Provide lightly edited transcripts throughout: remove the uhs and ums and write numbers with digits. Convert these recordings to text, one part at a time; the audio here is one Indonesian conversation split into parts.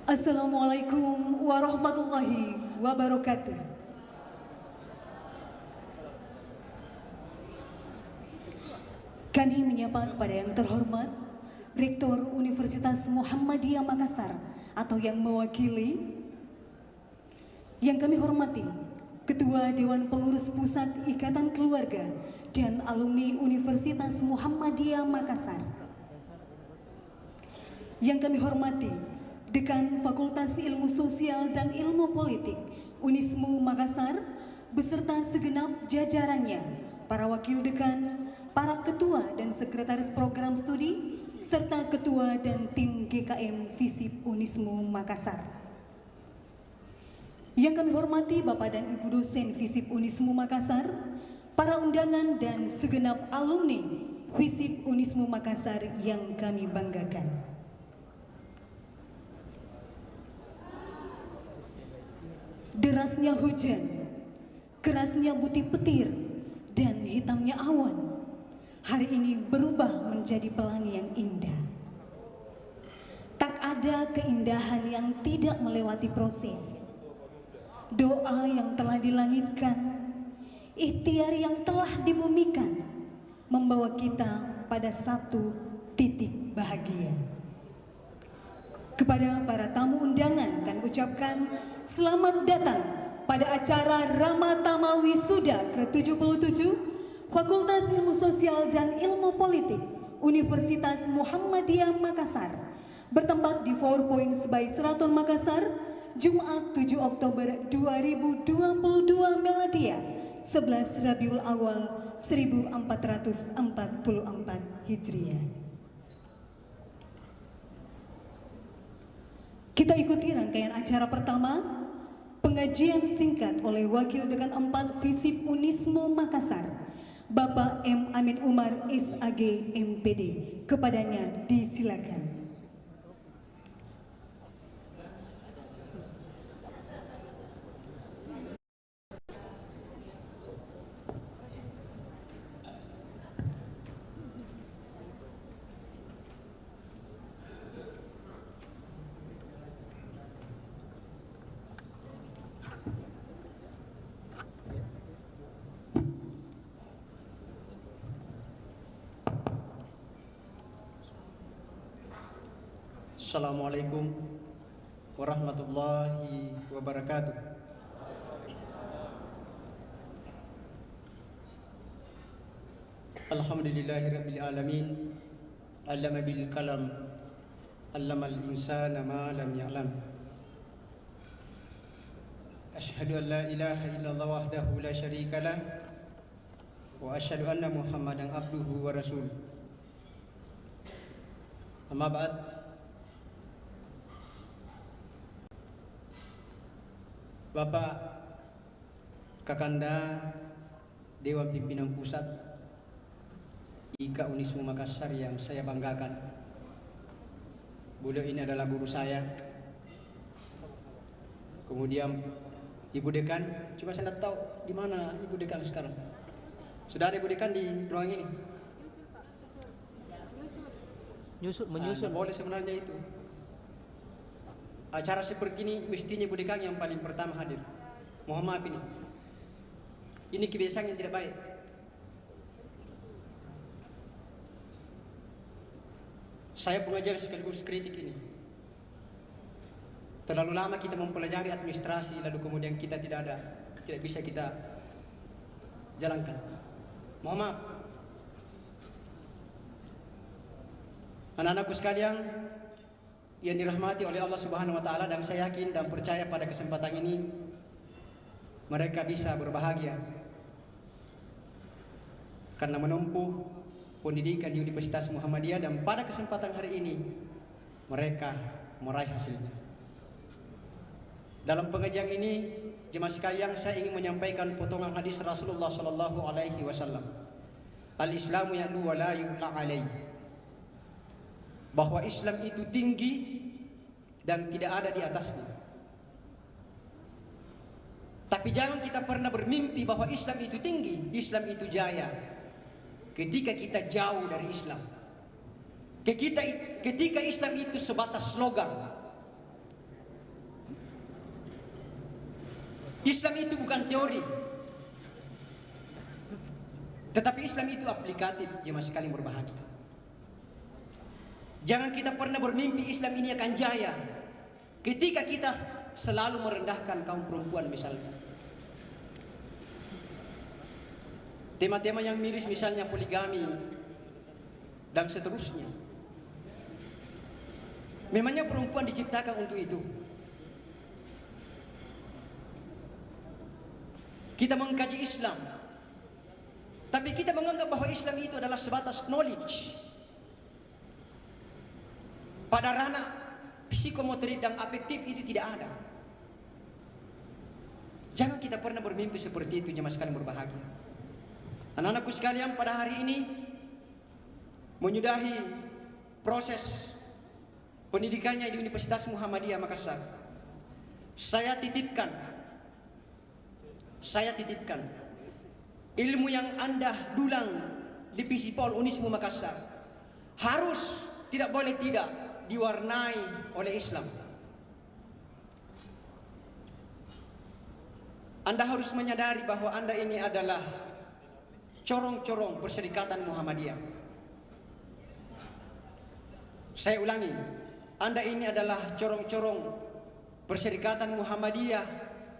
Assalamualaikum warahmatullahi wabarakatuh. Kami menyapa kepada yang terhormat Rektor Universitas Muhammadiyah Makassar atau yang mewakili. Yang kami hormati Ketua Dewan Pengurus Pusat Ikatan Keluarga dan Alumni Universitas Muhammadiyah Makassar. Yang kami hormati Dekan Fakultas Ilmu Sosial dan Ilmu Politik Unismu Makassar beserta segenap jajarannya, para wakil dekan, para ketua dan sekretaris program studi, serta ketua dan tim GKM FISIP Unismu Makassar. Yang kami hormati Bapak dan Ibu dosen FISIP Unismu Makassar, para undangan dan segenap alumni FISIP Unismu Makassar yang kami banggakan. Derasnya hujan, kerasnya butir petir, dan hitamnya awan hari ini berubah menjadi pelangi yang indah. Tak ada keindahan yang tidak melewati proses. Doa yang telah dilangitkan, ikhtiar yang telah dibumikan, membawa kita pada satu titik bahagia. Kepada para tamu undangan kami ucapkan selamat datang pada acara Ramatama Wisuda ke-77 Fakultas Ilmu Sosial dan Ilmu Politik Universitas Muhammadiyah Makassar, bertempat di Four Points by Sheraton Makassar, Jumat 7 Oktober 2022 Miladia, 11 Rabiul Awal 1444 Hijriah. Kita ikuti rangkaian acara pertama, pengajian singkat oleh Wakil Dekan 4 FISIP Unismu Makassar, Bapak M. Amin Umar SAG MPD. Kepadanya disilakan. Assalamualaikum warahmatullahi wabarakatuh. Alhamdulillahirabbil alamin. Allama bil kalam, allamal insana ma lam ya'lam. Asyhadu an la ilaha illallah wahdahu la syarikalah wa asyhadu anna Muhammadan abduhu wa rasuluh. Amma ba'd. Bapak Kakanda Dewan Pimpinan Pusat IKA Unismu Makassar yang saya banggakan, beliau ini adalah guru saya. Kemudian Ibu Dekan, cuma saya tidak tahu di mana Ibu Dekan sekarang. Sudah ada Ibu Dekan di ruang ini? Menyusun. Boleh sebenarnya itu. Acara seperti ini mestinya Ibu Dekan yang paling pertama hadir. Mohon maaf ini. Ini kebiasaan yang tidak baik. Saya pengajar sekaligus kritik ini. Terlalu lama kita mempelajari administrasi, lalu kemudian kita tidak bisa kita jalankan. Mohon maaf. Anak-anakku sekalian yang dirahmati oleh Allah Subhanahu wa taala, dan saya yakin dan percaya pada kesempatan ini mereka bisa berbahagia karena menempuh pendidikan di Universitas Muhammadiyah, dan pada kesempatan hari ini mereka meraih hasilnya. Dalam pengajian ini, jemaah sekalian, saya ingin menyampaikan potongan hadis Rasulullah sallallahu alaihi wasallam. Al-Islamu ya'lu wa la yu'la alaihi. Bahwa Islam itu tinggi dan tidak ada di atasnya. Tapi jangan kita pernah bermimpi bahwa Islam itu tinggi, Islam itu jaya, ketika kita jauh dari Islam. Ketika Islam itu sebatas slogan, Islam itu bukan teori, tetapi Islam itu aplikatif. Jemaah sekalian berbahagia, jangan kita pernah bermimpi Islam ini akan jaya ketika kita selalu merendahkan kaum perempuan misalnya. Tema-tema yang miris misalnya poligami dan seterusnya. Memangnya perempuan diciptakan untuk itu? Kita mengkaji Islam, tapi kita menganggap bahwa Islam itu adalah sebatas knowledge. Pada ranah psikomotorik dan afektif itu tidak ada. Jangan kita pernah bermimpi seperti itu, jemaah sekalian berbahagia. Anak-anakku sekalian, pada hari ini menyudahi proses pendidikannya di Universitas Muhammadiyah Makassar. Saya titipkan ilmu yang Anda dulang di Visipol Unismu Makassar harus, tidak boleh tidak diwarnai oleh Islam. Anda harus menyadari bahwa Anda ini adalah corong-corong Perserikatan Muhammadiyah. Saya ulangi, Anda ini adalah corong-corong Perserikatan Muhammadiyah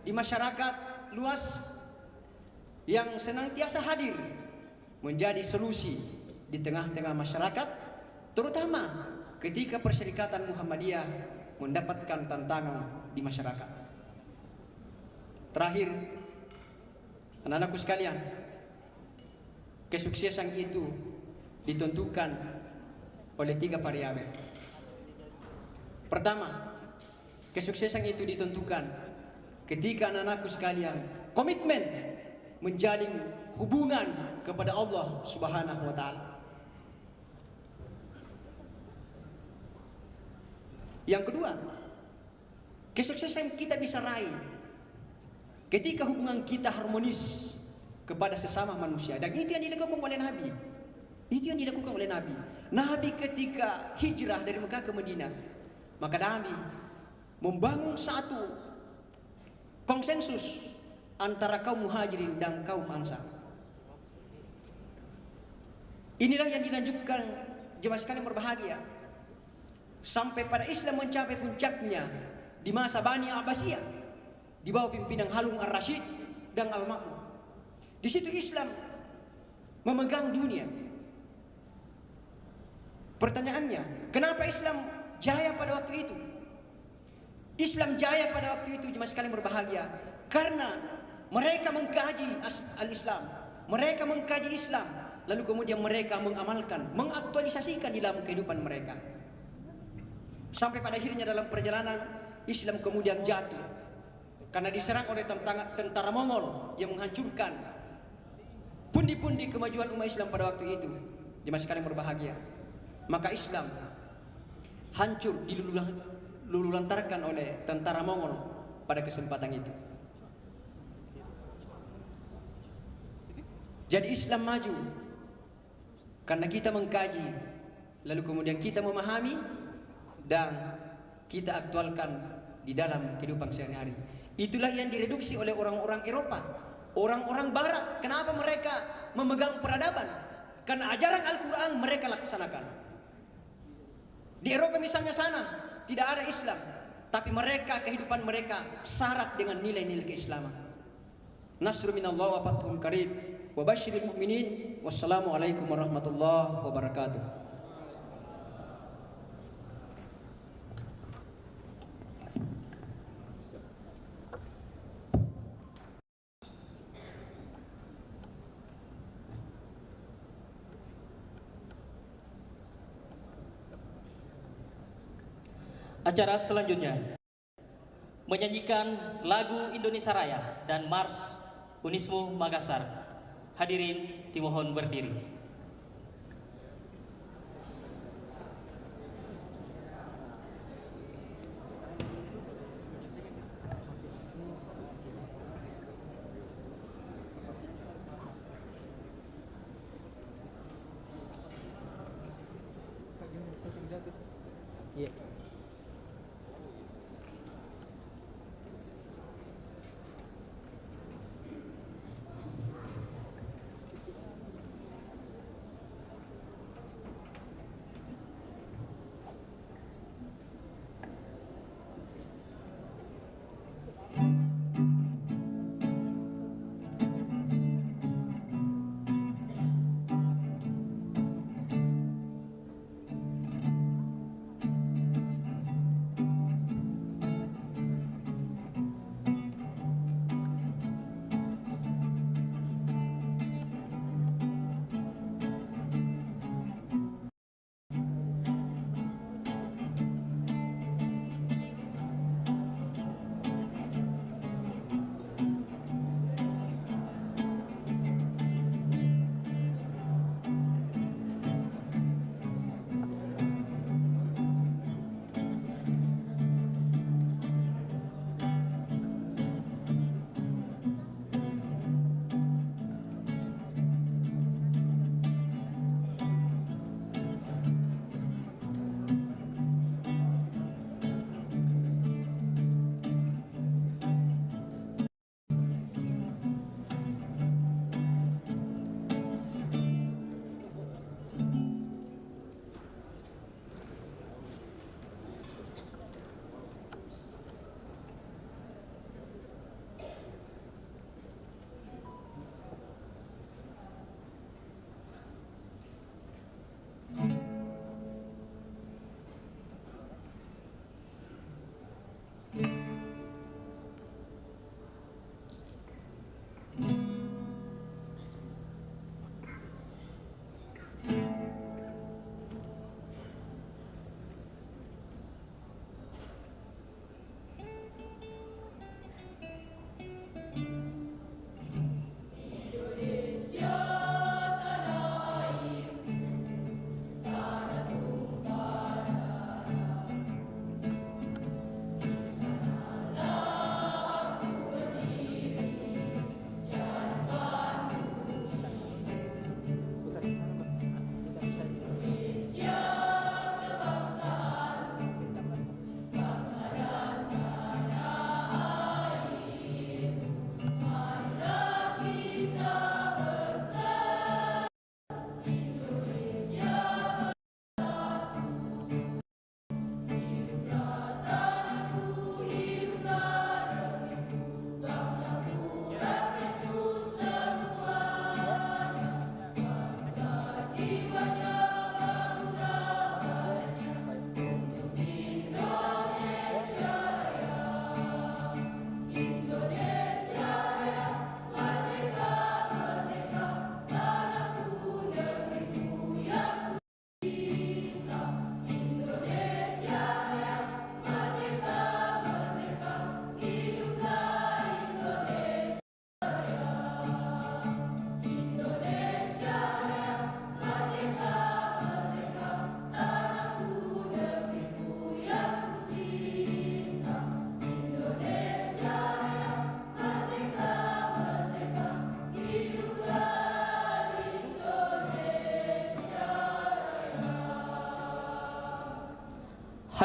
di masyarakat luas yang senantiasa hadir menjadi solusi di tengah-tengah masyarakat, terutama ketika Perserikatan Muhammadiyah mendapatkan tantangan di masyarakat. Terakhir, anak-anakku sekalian, kesuksesan itu ditentukan oleh 3 variabel. Pertama, kesuksesan itu ditentukan ketika anak-anakku sekalian komitmen menjalin hubungan kepada Allah Subhanahu wa taala. Yang kedua, kesuksesan kita bisa raih ketika hubungan kita harmonis kepada sesama manusia, dan itu yang dilakukan oleh Nabi. Itu yang dilakukan oleh Nabi. Nabi ketika hijrah dari Mekah ke Madinah, maka Nabi membangun satu konsensus antara kaum muhajirin dan kaum ansar. Inilah yang dilanjutkan, jemaah sekalian berbahagia, sampai pada Islam mencapai puncaknya di masa Bani Abbasiyah di bawah pimpinan Harun ar-Rasyid dan Al-Ma'mun. Di situ Islam memegang dunia. Pertanyaannya, kenapa Islam jaya pada waktu itu? Islam jaya pada waktu itu, jemaah sekalian berbahagia, karena mereka mengkaji al-Islam, mereka mengkaji Islam, lalu kemudian mereka mengamalkan, mengaktualisasikan di dalam kehidupan mereka. Sampai pada akhirnya dalam perjalanan Islam kemudian jatuh karena diserang oleh tentara Mongol yang menghancurkan pundi-pundi kemajuan umat Islam pada waktu itu. Jemaah sekalian berbahagia, maka Islam hancur dilululantarkan oleh tentara Mongol pada kesempatan itu. Jadi Islam maju karena kita mengkaji, lalu kemudian kita memahami dan kita aktualkan di dalam kehidupan sehari-hari. Itulah yang direduksi oleh orang-orang Eropa, orang-orang Barat. Kenapa mereka memegang peradaban? Karena ajaran Al-Quran mereka laksanakan. Di Eropa misalnya sana tidak ada Islam, tapi mereka, kehidupan mereka syarat dengan nilai-nilai keislaman. Nasrun minallah wa fathun qarib wa basyiril mu'minin. Wassalamualaikum warahmatullahi wabarakatuh. Acara selanjutnya menyanyikan lagu Indonesia Raya dan Mars Unismu Makassar. Hadirin dimohon berdiri.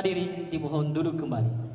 Hadirin dimohon duduk kembali.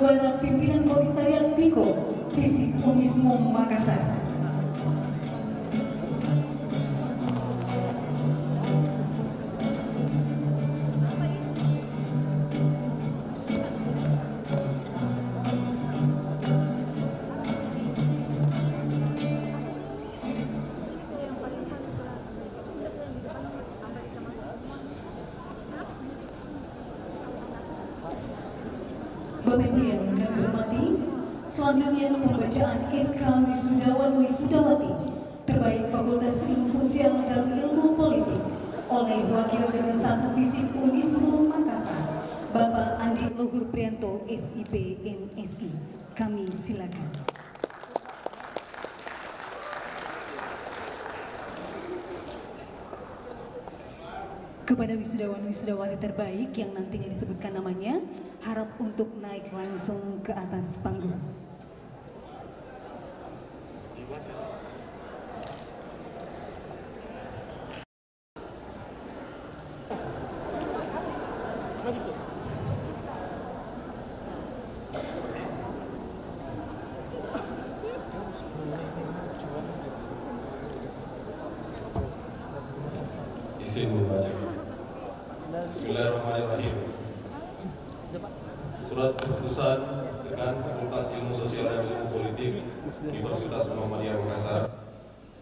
suara pimpinan Komisariat Piko Visip Unismu Makassar. Bapak yang kami hormati, selanjutnya pembacaan SK Wisudawan Wisudawati terbaik Fakultas Ilmu Sosial dan Ilmu Politik oleh Wakil Dekan 1 Visip Unismu Makassar, Bapak Andi Luhur Prianto, SIP MSI. Kami silakan. Kepada wisudawan-wisudawati terbaik yang nantinya disebutkan namanya, harap untuk naik langsung ke atas panggung. Izin membaca. Bismillahirrahmanirrahim. Surat keputusan Dekan Fakultas Ilmu Sosial dan Ilmu Politik Universitas Muhammadiyah Makassar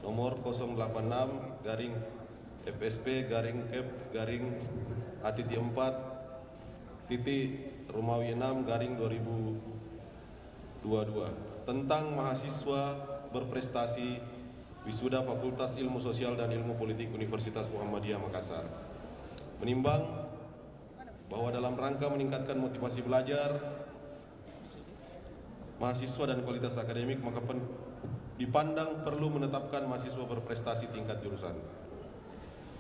nomor 086-FSP/Kep/ATT4/Romawi 6/2022 tentang mahasiswa berprestasi wisuda Fakultas Ilmu Sosial dan Ilmu Politik Universitas Muhammadiyah Makassar. Menimbang bahwa dalam rangka meningkatkan motivasi belajar mahasiswa dan kualitas akademik, maka dipandang perlu menetapkan mahasiswa berprestasi tingkat jurusan.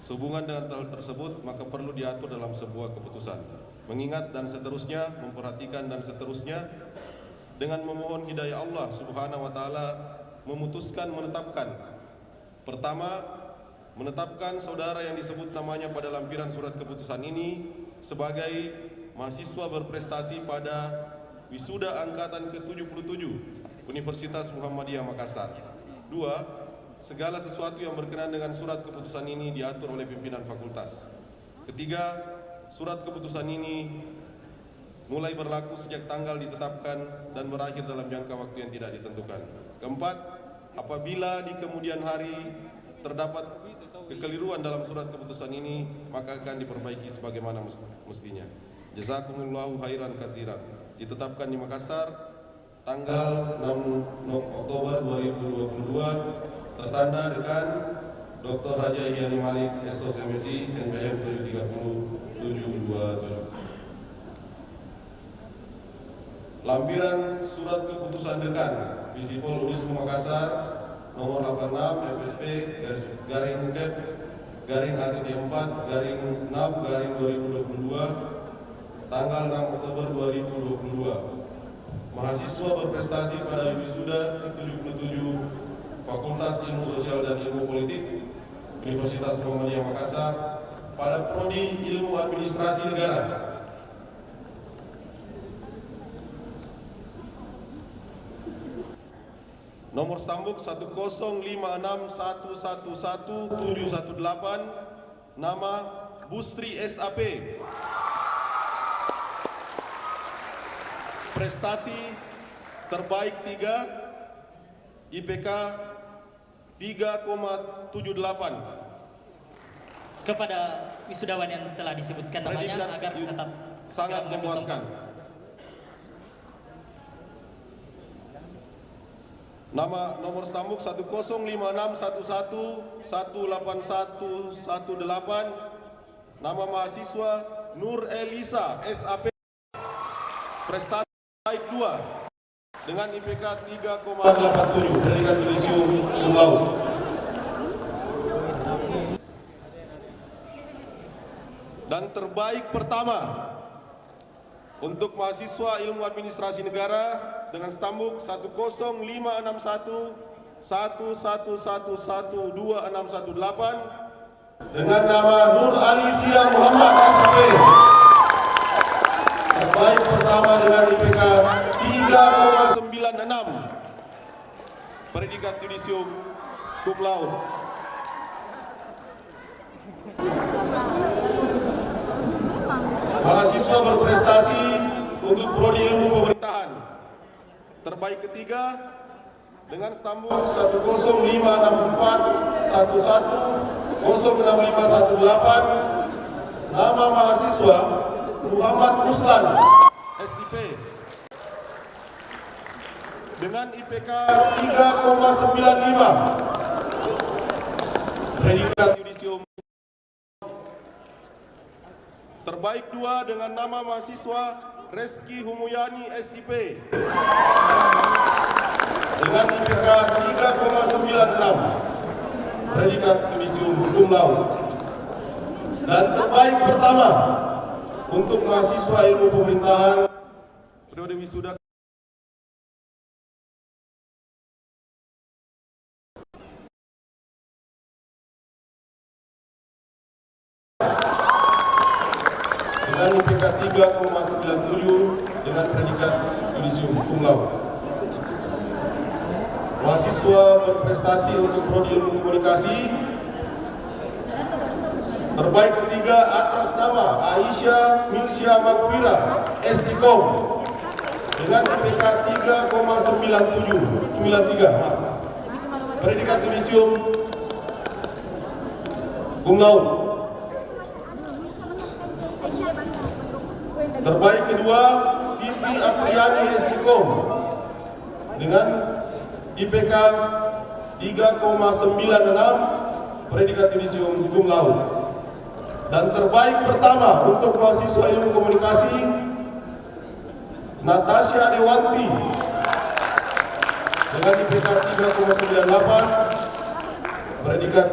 Sehubungan dengan hal tersebut, maka perlu diatur dalam sebuah keputusan. Mengingat dan seterusnya, memperhatikan dan seterusnya, dengan memohon hidayah Allah Subhanahu wa Ta'ala, memutuskan menetapkan. Pertama, menetapkan saudara yang disebut namanya pada lampiran surat keputusan ini sebagai mahasiswa berprestasi pada wisuda angkatan ke-77 Universitas Muhammadiyah Makassar. 2. Segala sesuatu yang berkenaan dengan surat keputusan ini diatur oleh pimpinan fakultas. Ketiga, surat keputusan ini mulai berlaku sejak tanggal ditetapkan dan berakhir dalam jangka waktu yang tidak ditentukan. Keempat, apabila di kemudian hari terdapat kekeliruan dalam surat keputusan ini, maka akan diperbaiki sebagaimana mestinya. Jazakumullahu khairan katsiran. Ditetapkan di Makassar tanggal 6 Oktober 2022, tertanda dengan Dr. Haji Yani Malik, SOS MSI, NPM 730-727. Lampiran surat keputusan dekan Visipol Unismu Makassar nomor 86-FSP/ATT4/6/2022 tanggal 6 Oktober 2022. Mahasiswa berprestasi pada wisuda ke-77 Fakultas Ilmu Sosial dan Ilmu Politik Universitas Muhammadiyah Makassar pada prodi Ilmu Administrasi Negara. Nomor stambuk 10561111718, nama Busri SAP. Prestasi terbaik 3, IPK 3,78. Kepada wisudawan yang telah disebutkan namanya agar tetap sangat memuaskan. Nama nomor stambuk 10561111818, nama mahasiswa Nur Elisa SAP. Prestasi baik 2 dengan IPK 3,87, predikat yudisium cum laude. Dan terbaik pertama untuk mahasiswa Ilmu Administrasi Negara dengan stambuk 1056111112618 dengan nama Nur Alifia Muhammad SAP. Terbaik pertama dengan IPK 3,96. Predikat yudisium cum laude. Mahasiswa berprestasi untuk prodi ilmu pemerintahan. Terbaik ketiga dengan stambul 1056411 nama mahasiswa Muhammad Ruslan SIP dengan IPK 3,95. Predikat yudisium. Terbaik dua dengan nama mahasiswa Reski Humuyani SIP dengan IPK 3,96. Predikat yudisium cum laude. Dan terbaik pertama untuk mahasiswa ilmu pemerintahan periode wisuda dengan IPK 3,97 dengan predikat yudisium cum laude. Mahasiswa berprestasi untuk prodi ilmu komunikasi. Terbaik ketiga atas nama Aisyah Milsya Magfira SIKOM dengan IPK 3,93. Predikat yudisium cum laude. Terbaik kedua Siti Apriani SIKOM dengan IPK 3,96. Predikat yudisium cum laude. Dan terbaik pertama untuk mahasiswa ilmu komunikasi Natasha Dewanti dengan IPK 3,98. Predikat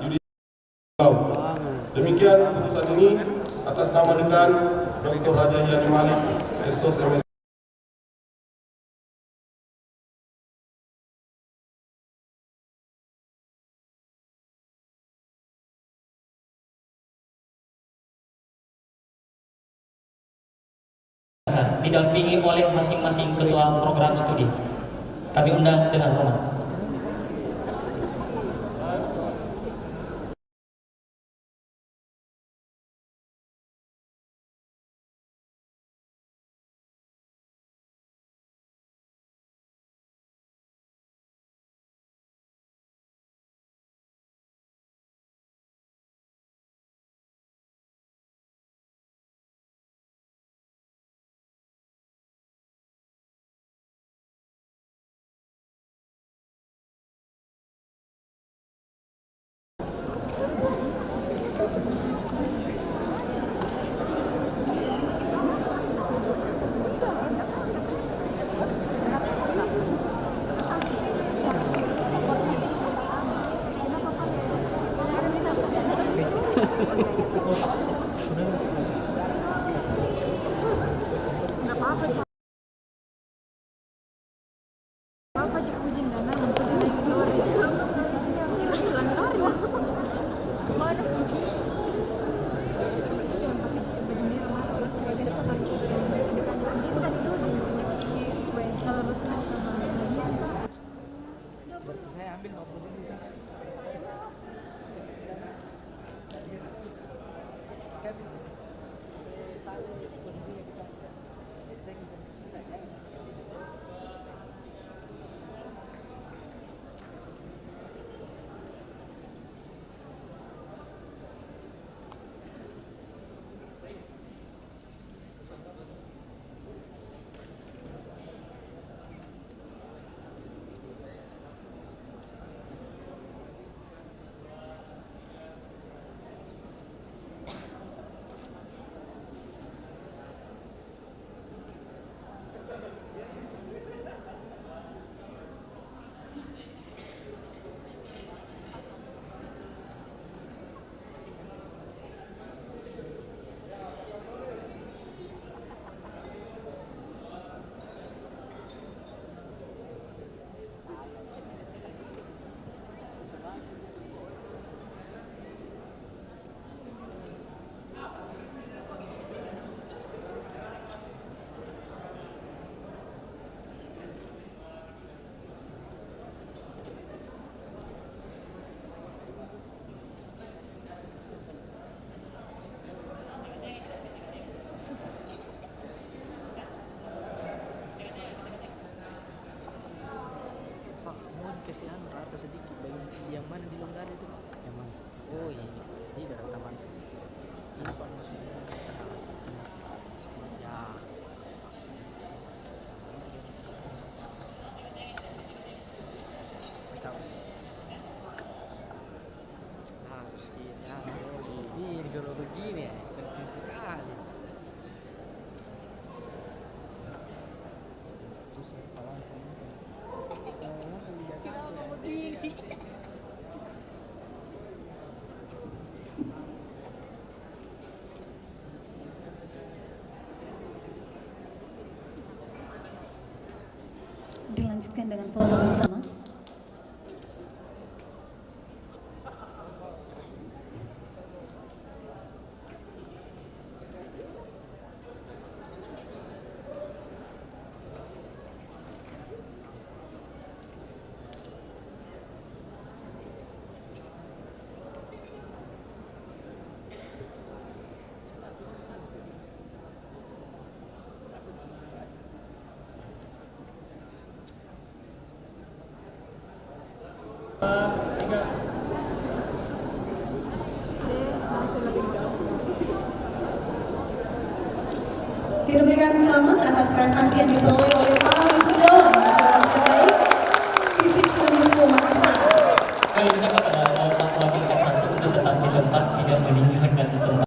yudisium cum laude. Demikian keputusan ini atas nama dekan Dr. Raja Yani Malik Esos MS. Didampingi oleh masing-masing ketua program studi. Kami undang dengan hormat. lanjutkan dengan foto bersama. Kita berikan selamat atas prestasi yang diperoleh oleh para wisudawan terbaik FISIP Unismu Makassar. Kami minta kepada wakil tingkat 1 untuk tetap di tempat, tidak meninggalkan tempat.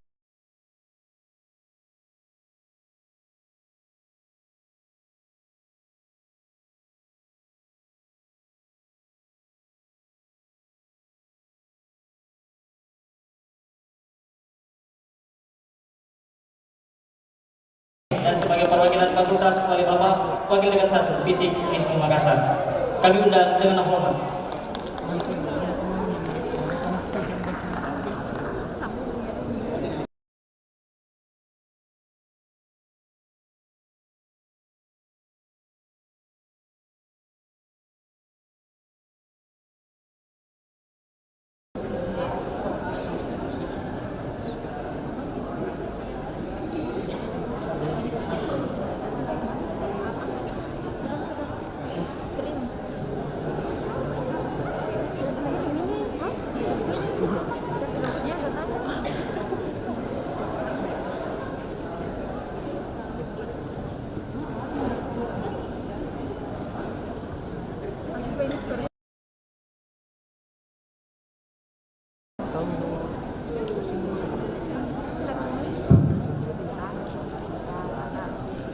Dan sebagai perwakilan fakultas oleh Bapak Wakil Dekan 1 FISIP Unismu Makassar, kami undang dengan hormat.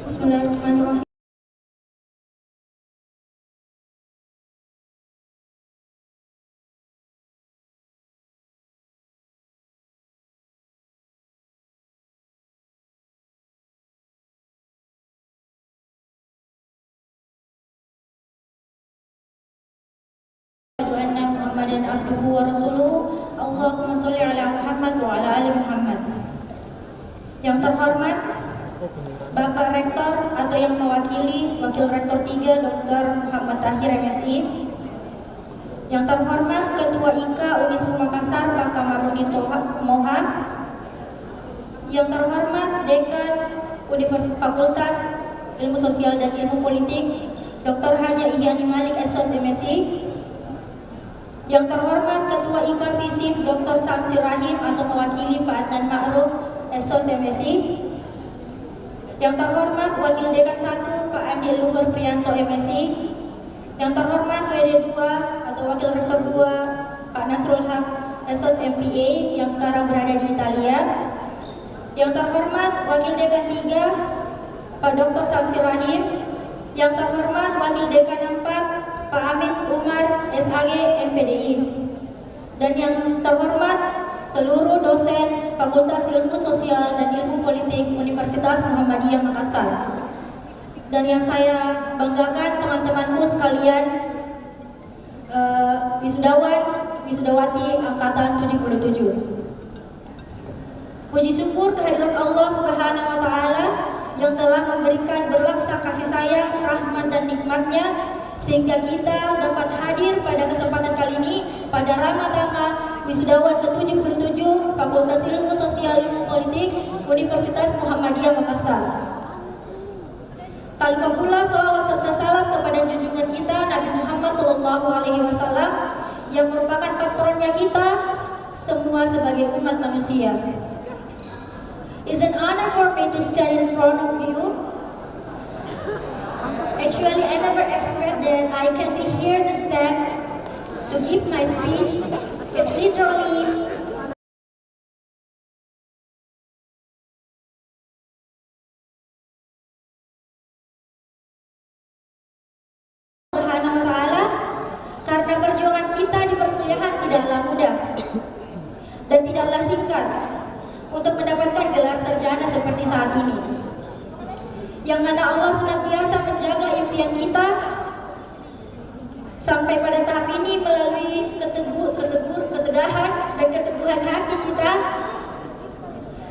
Bismillahirrahmanirrahim. Anna Muhammadan abduhu wa rasuluhu. Allahumma sholli ala Muhammad wa ala ali Muhammad. Yang terhormat Bapak Rektor atau yang mewakili Wakil Rektor 3 Dr. Muhammad Tahir MSI. Yang terhormat Ketua IKA Unismu Makassar Pak Kamarudin Moha. Yang terhormat Dekan Universitas Fakultas Ilmu Sosial dan Ilmu Politik Dr. Haja Iyani Malik SOS MSI. Yang terhormat Ketua IKA FISIP Dr. Samsir Rahim atau mewakili Pak Adnan Ma'ruf SOS MSI. Yang terhormat Wakil Dekan 1 Pak Andi Luhur Prianto MSI. Yang terhormat WD 2 atau Wakil Rektor 2 Pak Nasrul Haq SOS MPA yang sekarang berada di Italia. Yang terhormat Wakil Dekan 3 Pak Dr. Samsir Rahim. Yang terhormat Wakil Dekan 4 Pak Amin Umar SAG MPDI. Dan yang terhormat seluruh dosen Fakultas Ilmu Sosial dan Ilmu Politik Universitas Muhammadiyah Makassar. Dan yang saya banggakan teman-temanku sekalian, wisudawan, wisudawati angkatan 77. Puji syukur kehadirat Allah Subhanahu wa taala yang telah memberikan berlaksa kasih sayang, rahmat dan nikmatnya sehingga kita dapat hadir pada kesempatan kali ini pada Ramadana wisudawan ke-77 Fakultas Ilmu Sosial Ilmu Politik Universitas Muhammadiyah Makassar. Tak lupa pula salawat serta salam kepada junjungan kita Nabi Muhammad SAW yang merupakan patronnya kita semua sebagai umat manusia. It's an honor for me to stand in front of you. Actually, I never expect that I can be here to stand to give my speech. It's literally Subhanahu wa ta'ala, karena perjuangan kita di perkuliahan tidaklah mudah dan tidaklah singkat untuk mendapatkan gelar sarjana seperti saat ini. Yang mana Allah senantiasa menjaga impian kita sampai pada tahap ini melalui ketegahan dan keteguhan hati kita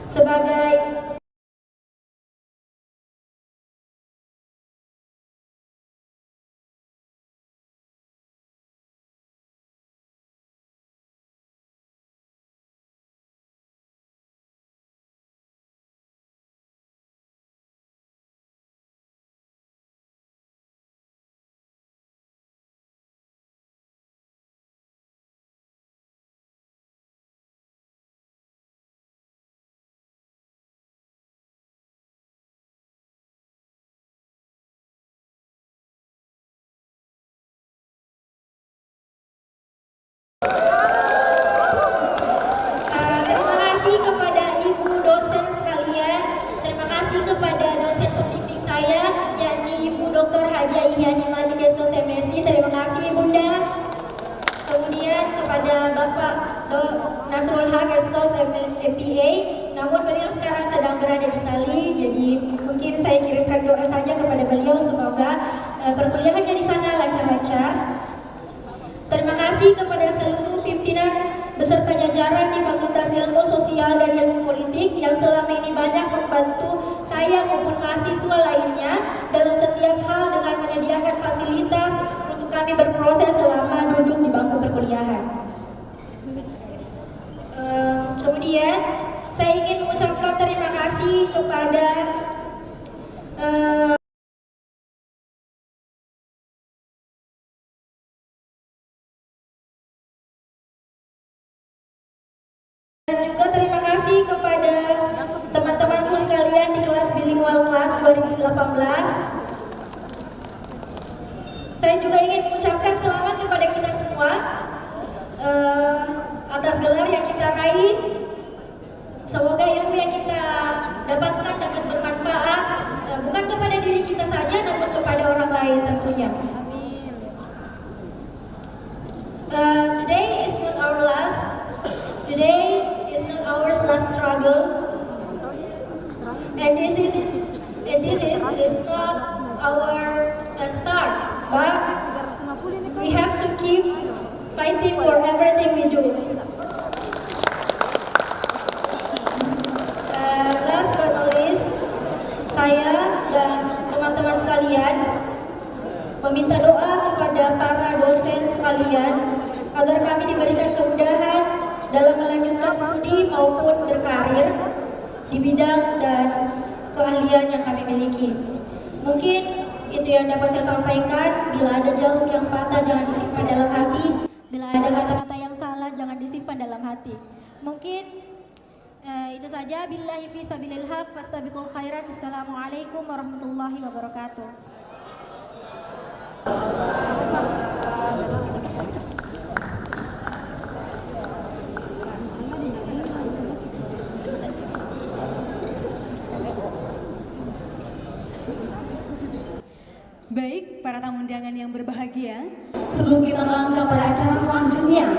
sebagai terima kasih kepada ibu dosen sekalian, terima kasih kepada dosen pembimbing saya yakni Ibu Dr. Haja Ihyani Malik SOS MSI, terima kasih Bunda. Kemudian kepada Bapak Nasrul Haq SOS MPA, namun beliau sekarang sedang berada di Itali, jadi mungkin saya kirimkan doa saja kepada beliau semoga perkuliahannya di sana lancar-lancar. Terima kasih kepada seluruh pimpinan beserta jajaran di Fakultas Ilmu Sosial dan Ilmu Politik yang selama ini banyak membantu saya maupun mahasiswa lainnya dalam setiap hal dengan menyediakan fasilitas untuk kami berproses selama duduk di bangku perkuliahan. Kemudian saya ingin mengucapkan terima kasih kepada dan juga terima kasih kepada teman-temanku sekalian di kelas bilingual kelas 2018. Saya juga ingin mengucapkan selamat kepada kita semua atas gelar yang kita raih. Semoga ilmu yang kita dapatkan dapat bermanfaat bukan kepada diri kita saja namun kepada orang lain tentunya. Today is not our last struggle, and this is not our start, but we have to keep fighting for everything we do. Last but not least, saya dan teman-teman sekalian meminta doa kepada para dosen sekalian agar kami diberikan kemudahan dalam melanjutkan studi maupun berkarir di bidang dan keahlian yang kami miliki. Mungkin itu yang dapat saya sampaikan. Bila ada jarum yang patah jangan disimpan dalam hati. Bila ada kata-kata yang salah jangan disimpan dalam hati. Mungkin itu saja. Billahi fi sabilil haq fastabiqul khairat. Assalamualaikum warahmatullahi wabarakatuh. Baik, para tamu undangan yang berbahagia, sebelum kita melangkah pada acara selanjutnya,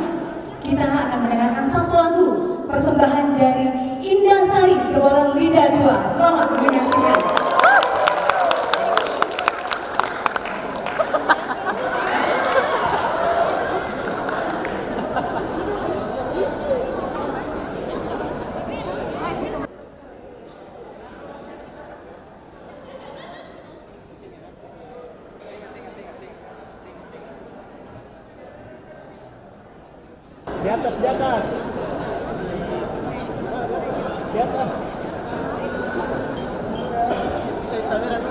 kita akan mendengarkan satu lagu persembahan dari Indah Sari Jebolan Lidah 2. Selamat menyaksikan. Di atas, di atas. Di atas. Saya sabaran.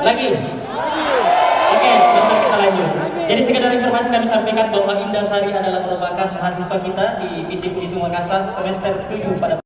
Lagi. Oke, sebentar kita lanjut. Jadi sekedar informasi kami sampaikan bahwa Indasari adalah merupakan mahasiswa kita di Visip Unismu Makassar semester 7 pada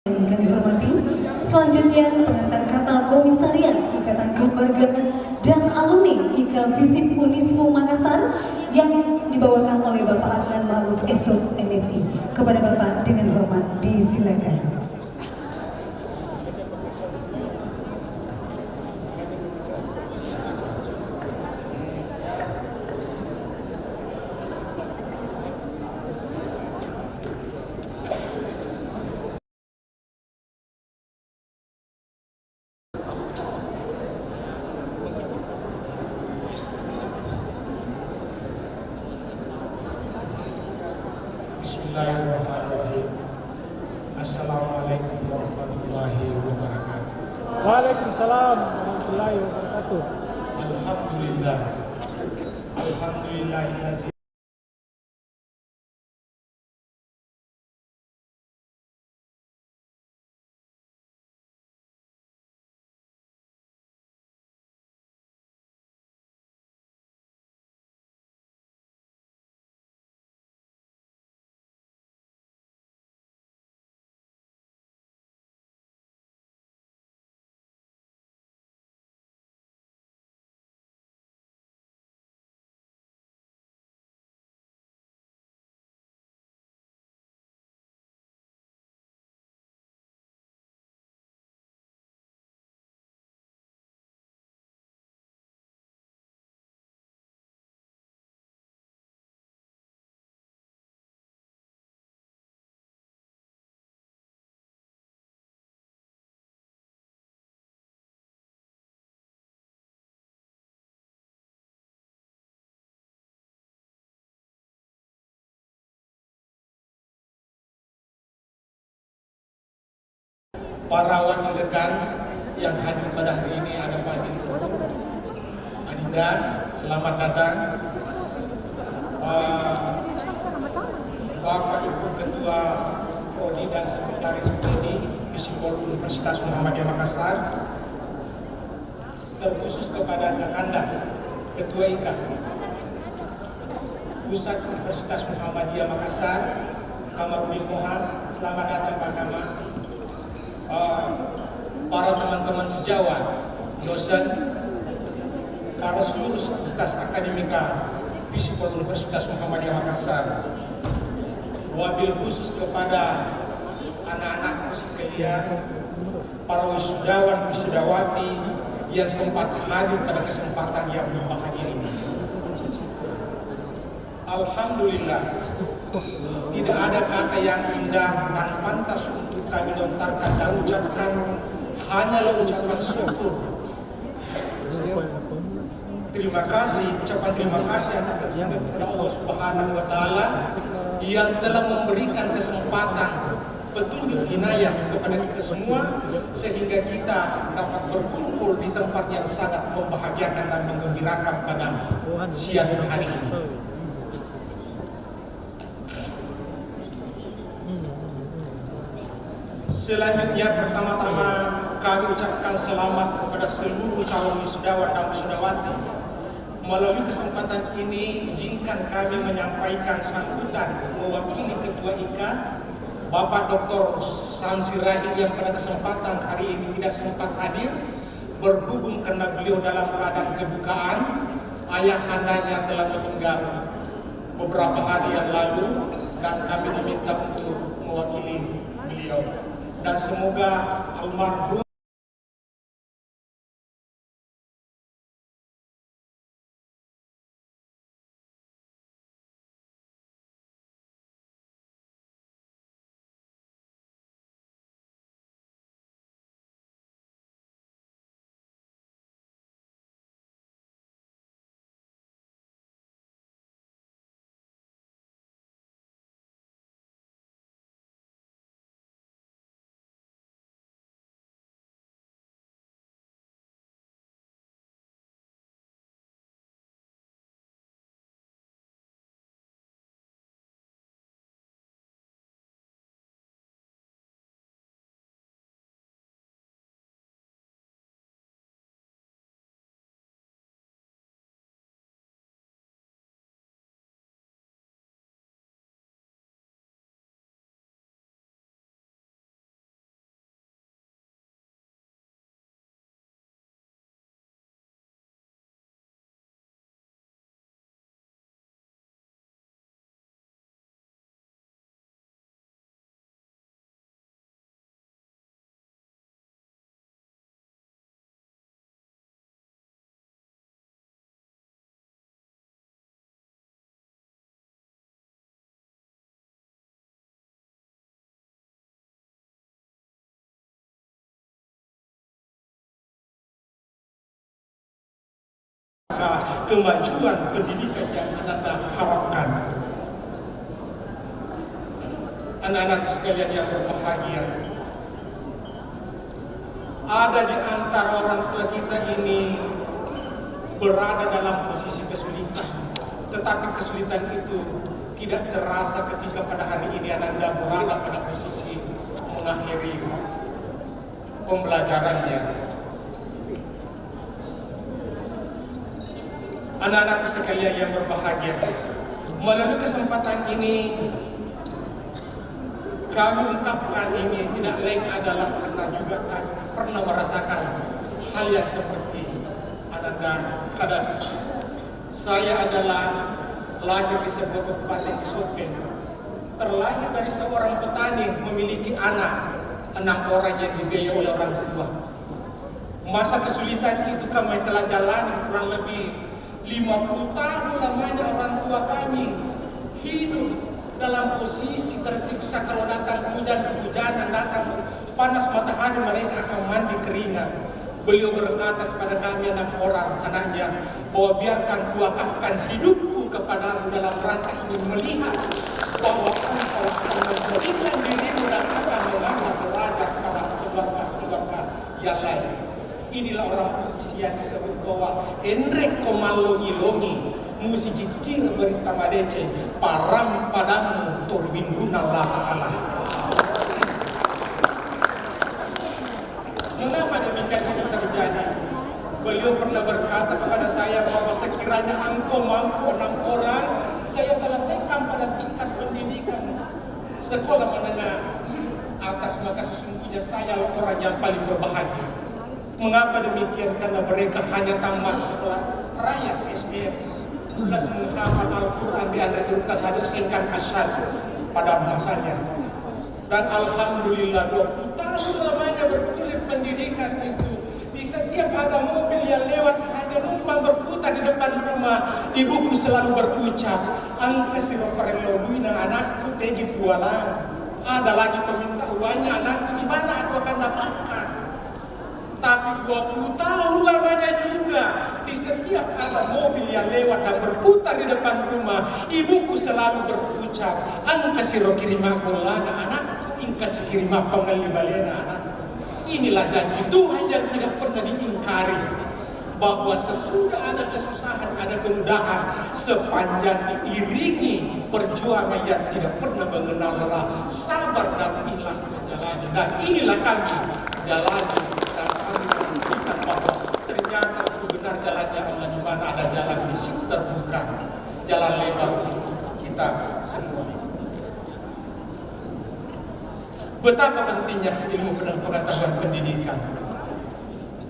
Kami hormati, selanjutnya pengantar kata Komisariat Ikatan Keluarga dan Alumni IKA Visip Unismu Makassar yang dibawakan oleh Bapak Adnan Ma'ruf SOS MSI. Kepada Bapak dengan hormat disilakan. Bismillahirrahmanirrahim. Assalamualaikum warahmatullahi wabarakatuh. Waalaikumsalam warahmatullahi wabarakatuh. Alhamdulillah. Alhamdulillahilladzi para wakil dekan yang hadir pada hari ini, ada Pak Adinda, selamat datang. Bapak Ibu Ketua Prodi dan Sekretaris Prodi Visipol Universitas Muhammadiyah Makassar, terkhusus kepada Kakanda Ketua IKA Pusat Universitas Muhammadiyah Makassar, Kamarudin Mohar, selamat datang Pak Kamar. Para teman-teman sejawat, dosen, para seluruh sivitas akademika Visipol Universitas Muhammadiyah Makassar, wabil khusus kepada anak-anakku sekalian, para wisudawan wisudawati yang sempat hadir pada kesempatan yang berbahagia ini. Alhamdulillah, tidak ada kata yang indah dan pantas untuk kami lontarkan dan ucapkan, hanyalah ucapan syukur. Terima kasih, ucapan terima kasih yang tak terhingga kepada Allah Subhanahu wa Ta'ala yang telah memberikan kesempatan petunjuk hinayah kepada kita semua sehingga kita dapat berkumpul di tempat yang sangat membahagiakan dan menggembirakan pada siang hari ini. Selanjutnya, pertama-tama kami ucapkan selamat kepada seluruh calon wisudawan dan wisudawati. Melalui kesempatan ini, izinkan kami menyampaikan sambutan mewakili Ketua IKA, Bapak Dr. Samsi Rahid, yang pada kesempatan hari ini tidak sempat hadir berhubung karena beliau dalam keadaan kedukaan. Ayahandanya telah meninggal beberapa hari yang lalu dan kami diminta untuk mewakili beliau. Dan semoga almarhum kemajuan pendidikan yang Anda harapkan. Anak-anak sekalian yang berbahagia, ada di antara orang tua kita ini berada dalam posisi kesulitan, tetapi kesulitan itu tidak terasa ketika pada hari ini Anda berada pada posisi mengakhiri pembelajarannya. Anak-anak sekalian yang berbahagia, melalui kesempatan ini kami ungkapkan ini tidak lain adalah karena juga kami pernah merasakan hal yang seperti Anda hadapi. Saya adalah lahir di sebuah kabupaten di Sopeng, terlahir dari seorang petani memiliki anak 6 orang yang dibiayai oleh orang tua. Masa kesulitan itu kami telah jalani kurang lebih 50 tahun lamanya. Orang tua kami hidup dalam posisi tersiksa. Kalau datang hujan-kehujanan, datang panas matahari, mereka akan mandi keringat. Beliau berkata kepada kami 6 orang anaknya, bahwa biarkan kuakafkan hidupku kepadamu dalam rangka ingin melihat bahwa engkau akan menjadikan dirimu dan akan mengangkat derajat para keluarga Inilah orang yang disebut bahwa Endrek komalongi-longi musi jikir berita madece param padamu turbinduna Allah Ta'ala. Mengapa demikian itu terjadi? Beliau pernah berkata kepada saya bahwa sekiranya engkau mampu 6 orang, saya selesaikan pada tingkat pendidikan sekolah menengah atas, maka sesungguhnya saya orang yang paling berbahagia. Mengapa demikian? Karena mereka hanya tamat sekolah rakyat SDM, plus menghafal Al-Quran di antara kertas ada singkat asyad pada masanya. Dan alhamdulillah 20 tahun lamanya berkulit pendidikan itu. Di setiap ada mobil yang lewat hanya numpang berputar di depan rumah, ibuku selalu berucap, angka siroparelo duina anakku tegit bualan. Ada lagi peminta uangnya, anakku di mana aku akan dapatkan. Tapi 20 tahun lamanya juga, di setiap ada mobil yang lewat dan berputar di depan rumah, ibuku selalu berucap, angka siro kirimaku lana anakku, ingka sikirima pengali balena anakku. Inilah janji Tuhan yang tidak pernah diingkari, bahwa sesudah ada kesusahan, ada kemudahan, sepanjang diiringi perjuangan yang tidak pernah mengenal lelah, sabar dan ikhlas menjalani. Dan inilah kami jalani, dan kami menunjukkan bahwa ternyata itu benar jalannya Allah, di mana ada jalan di situ terbuka, jalan lebar untuk kita semua. Betapa pentingnya ilmu pengetahuan pendidikan.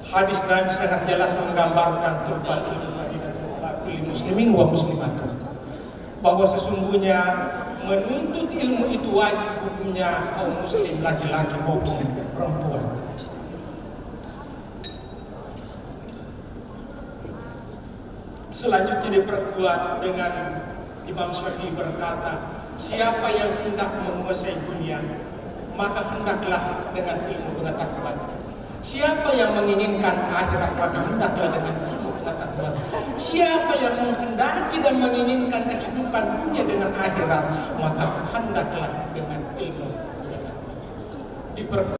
Hadis Nabi sangat jelas menggambarkan turbal ilmu muslimin wa muslimatun, bahwa sesungguhnya menuntut ilmu itu wajib hukumnya kaum muslim laki-laki maupun perempuan. Selanjutnya diperkuat dengan Imam Syafi'i berkata, siapa yang hendak menguasai dunia, maka hendaklah dengan ilmu pengetahuan. Siapa yang menginginkan akhirat, maka hendaklah dengan ilmu pengetahuan. Siapa yang menghendaki dan menginginkan kehidupan dunia dengan akhirat, maka hendaklah dengan ilmu pengetahuan.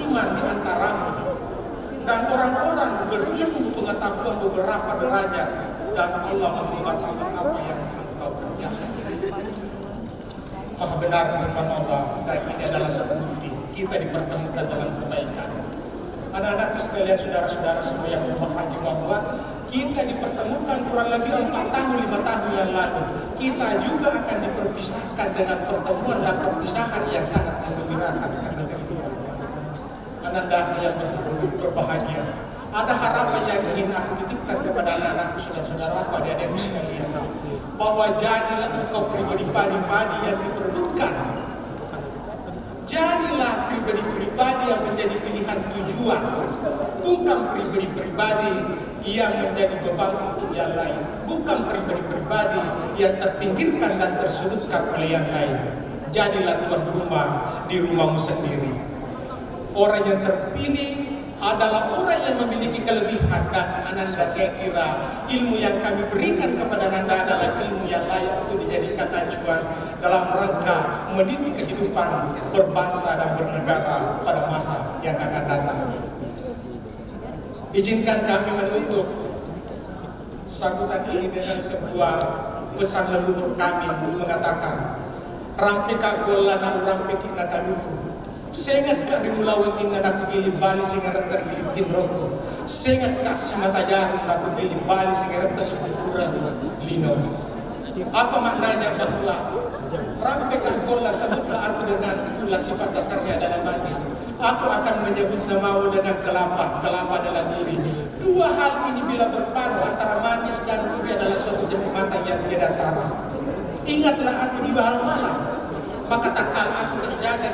Iman di antaramu dan orang-orang berilmu pengetahuan beberapa derajat, dan Allah Maha mengetahui apa yang engkau kerjakan. Maha benar firman Allah, dan ini adalah satu bukti kita dipertemukan dalam kebaikan. Anak-anakku sekalian, saudara-saudara semua yang berbahagia, bahwa kita dipertemukan kurang lebih 4 tahun 5 tahun yang lalu. Kita juga akan diperpisahkan dengan pertemuan dan perpisahan yang sangat menggembirakan karena kehidupan. Ananda yang berbahagia, ada harapan yang ingin aku titipkan kepada anak-anakku, saudara-saudaraku, adik-adikku sekalian, bahwa jadilah engkau pribadi-pribadi yang diperebutkan. Jadilah pribadi-pribadi yang menjadi pilihan tujuan, bukan pribadi-pribadi yang menjadi beban untuk yang lain, bukan pribadi-pribadi yang terpinggirkan dan tersudutkan oleh yang lain. Jadilah tuan rumah di rumahmu sendiri. Orang yang terpilih adalah orang yang memiliki kelebihan, dan Ananda, saya kira ilmu yang kami berikan kepada Ananda adalah ilmu yang layak untuk dijadikan acuan dalam rangka mendidik kehidupan berbangsa dan bernegara pada masa yang akan datang. Izinkan kami menutup sambutan ini dengan sebuah pesan leluhur kami mengatakan, rampika golana urampikina kanuku, sengat ka rimulawan inna naku gili bali singaran tergitin roko, sengat ka simatajaran naku gili bali singaran tasipurang lino. Apa maknanya? Bahwa rampikah gola sebutlah aku dengan gula, sifat dasarnya adalah manis. Aku akan menyebut namamu dengan kelapa, kelapa adalah gurih. Dua hal ini bila berpadu antara manis dan gurih adalah suatu kenikmatan yang tiada tara. Ingatlah aku di malam, maka tak kala aku terjaga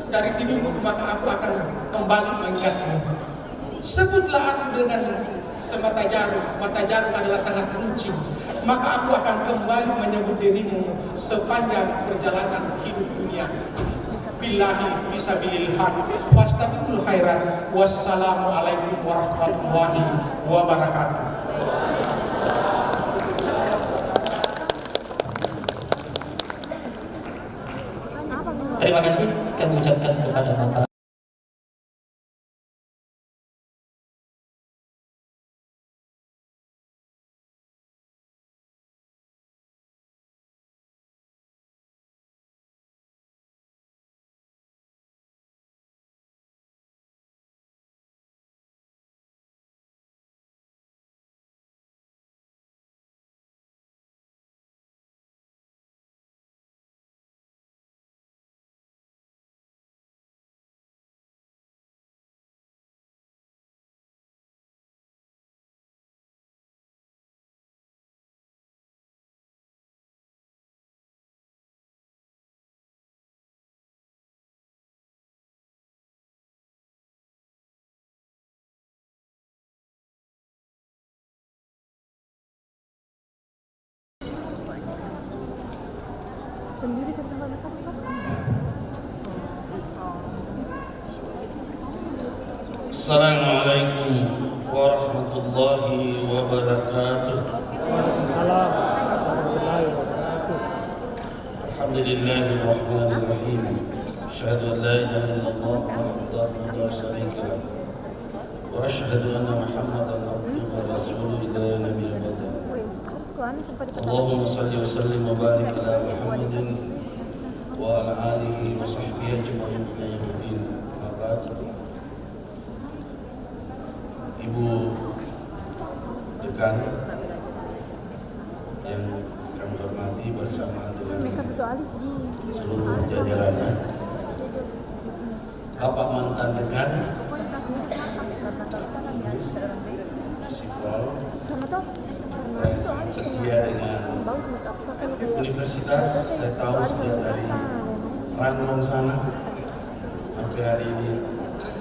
dari tidurmu, maka aku akan kembali mengingatmu. Sebutlah aku dengan semata jarum, mata jarum adalah sangat runcing, maka aku akan kembali menyebut dirimu sepanjang perjalanan hidup dunia. Billahi fisabilil haq, fastabiqul khairat. Wassalamualaikum warahmatullahi wabarakatuh. Terima kasih kami ucapkan kepada Bapak. Assalamualaikum warahmatullahi wabarakatuh. Alhamdulillahirrahmanirrahim. Asyhadu an la ilaha illallah wahdahu la syarika lah. Wa asyhadu anna Muhammadan abduhu wa rasuluhu la nabiyya ba'dahu. Allahumma salli wa sallim wa barik ala Muhammadin wa ala alihi wa sahbihi ajma'in ila yaumiddin. Ma ba'd. Ibu Dekan yang kami hormati bersama dengan seluruh jajarannya, Bapak mantan Dekan, Miss Sipol, yang sangat setia dengan universitas. Saya tahu sejak dari Rangkong sana sampai hari ini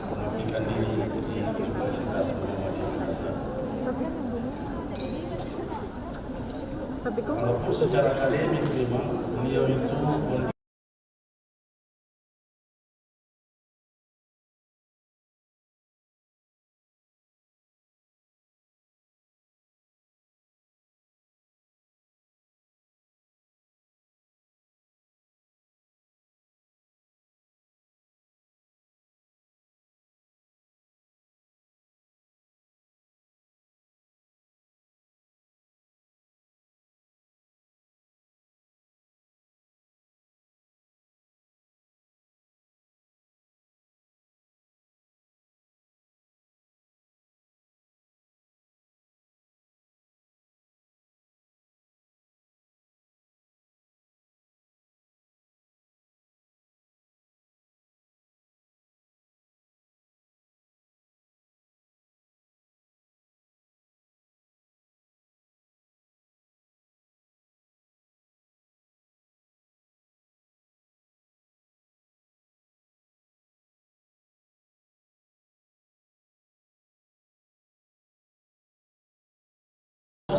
mengabdikan diri di Universitas Muhammadiyah Makassar. Walaupun secara akademik memang beliau itu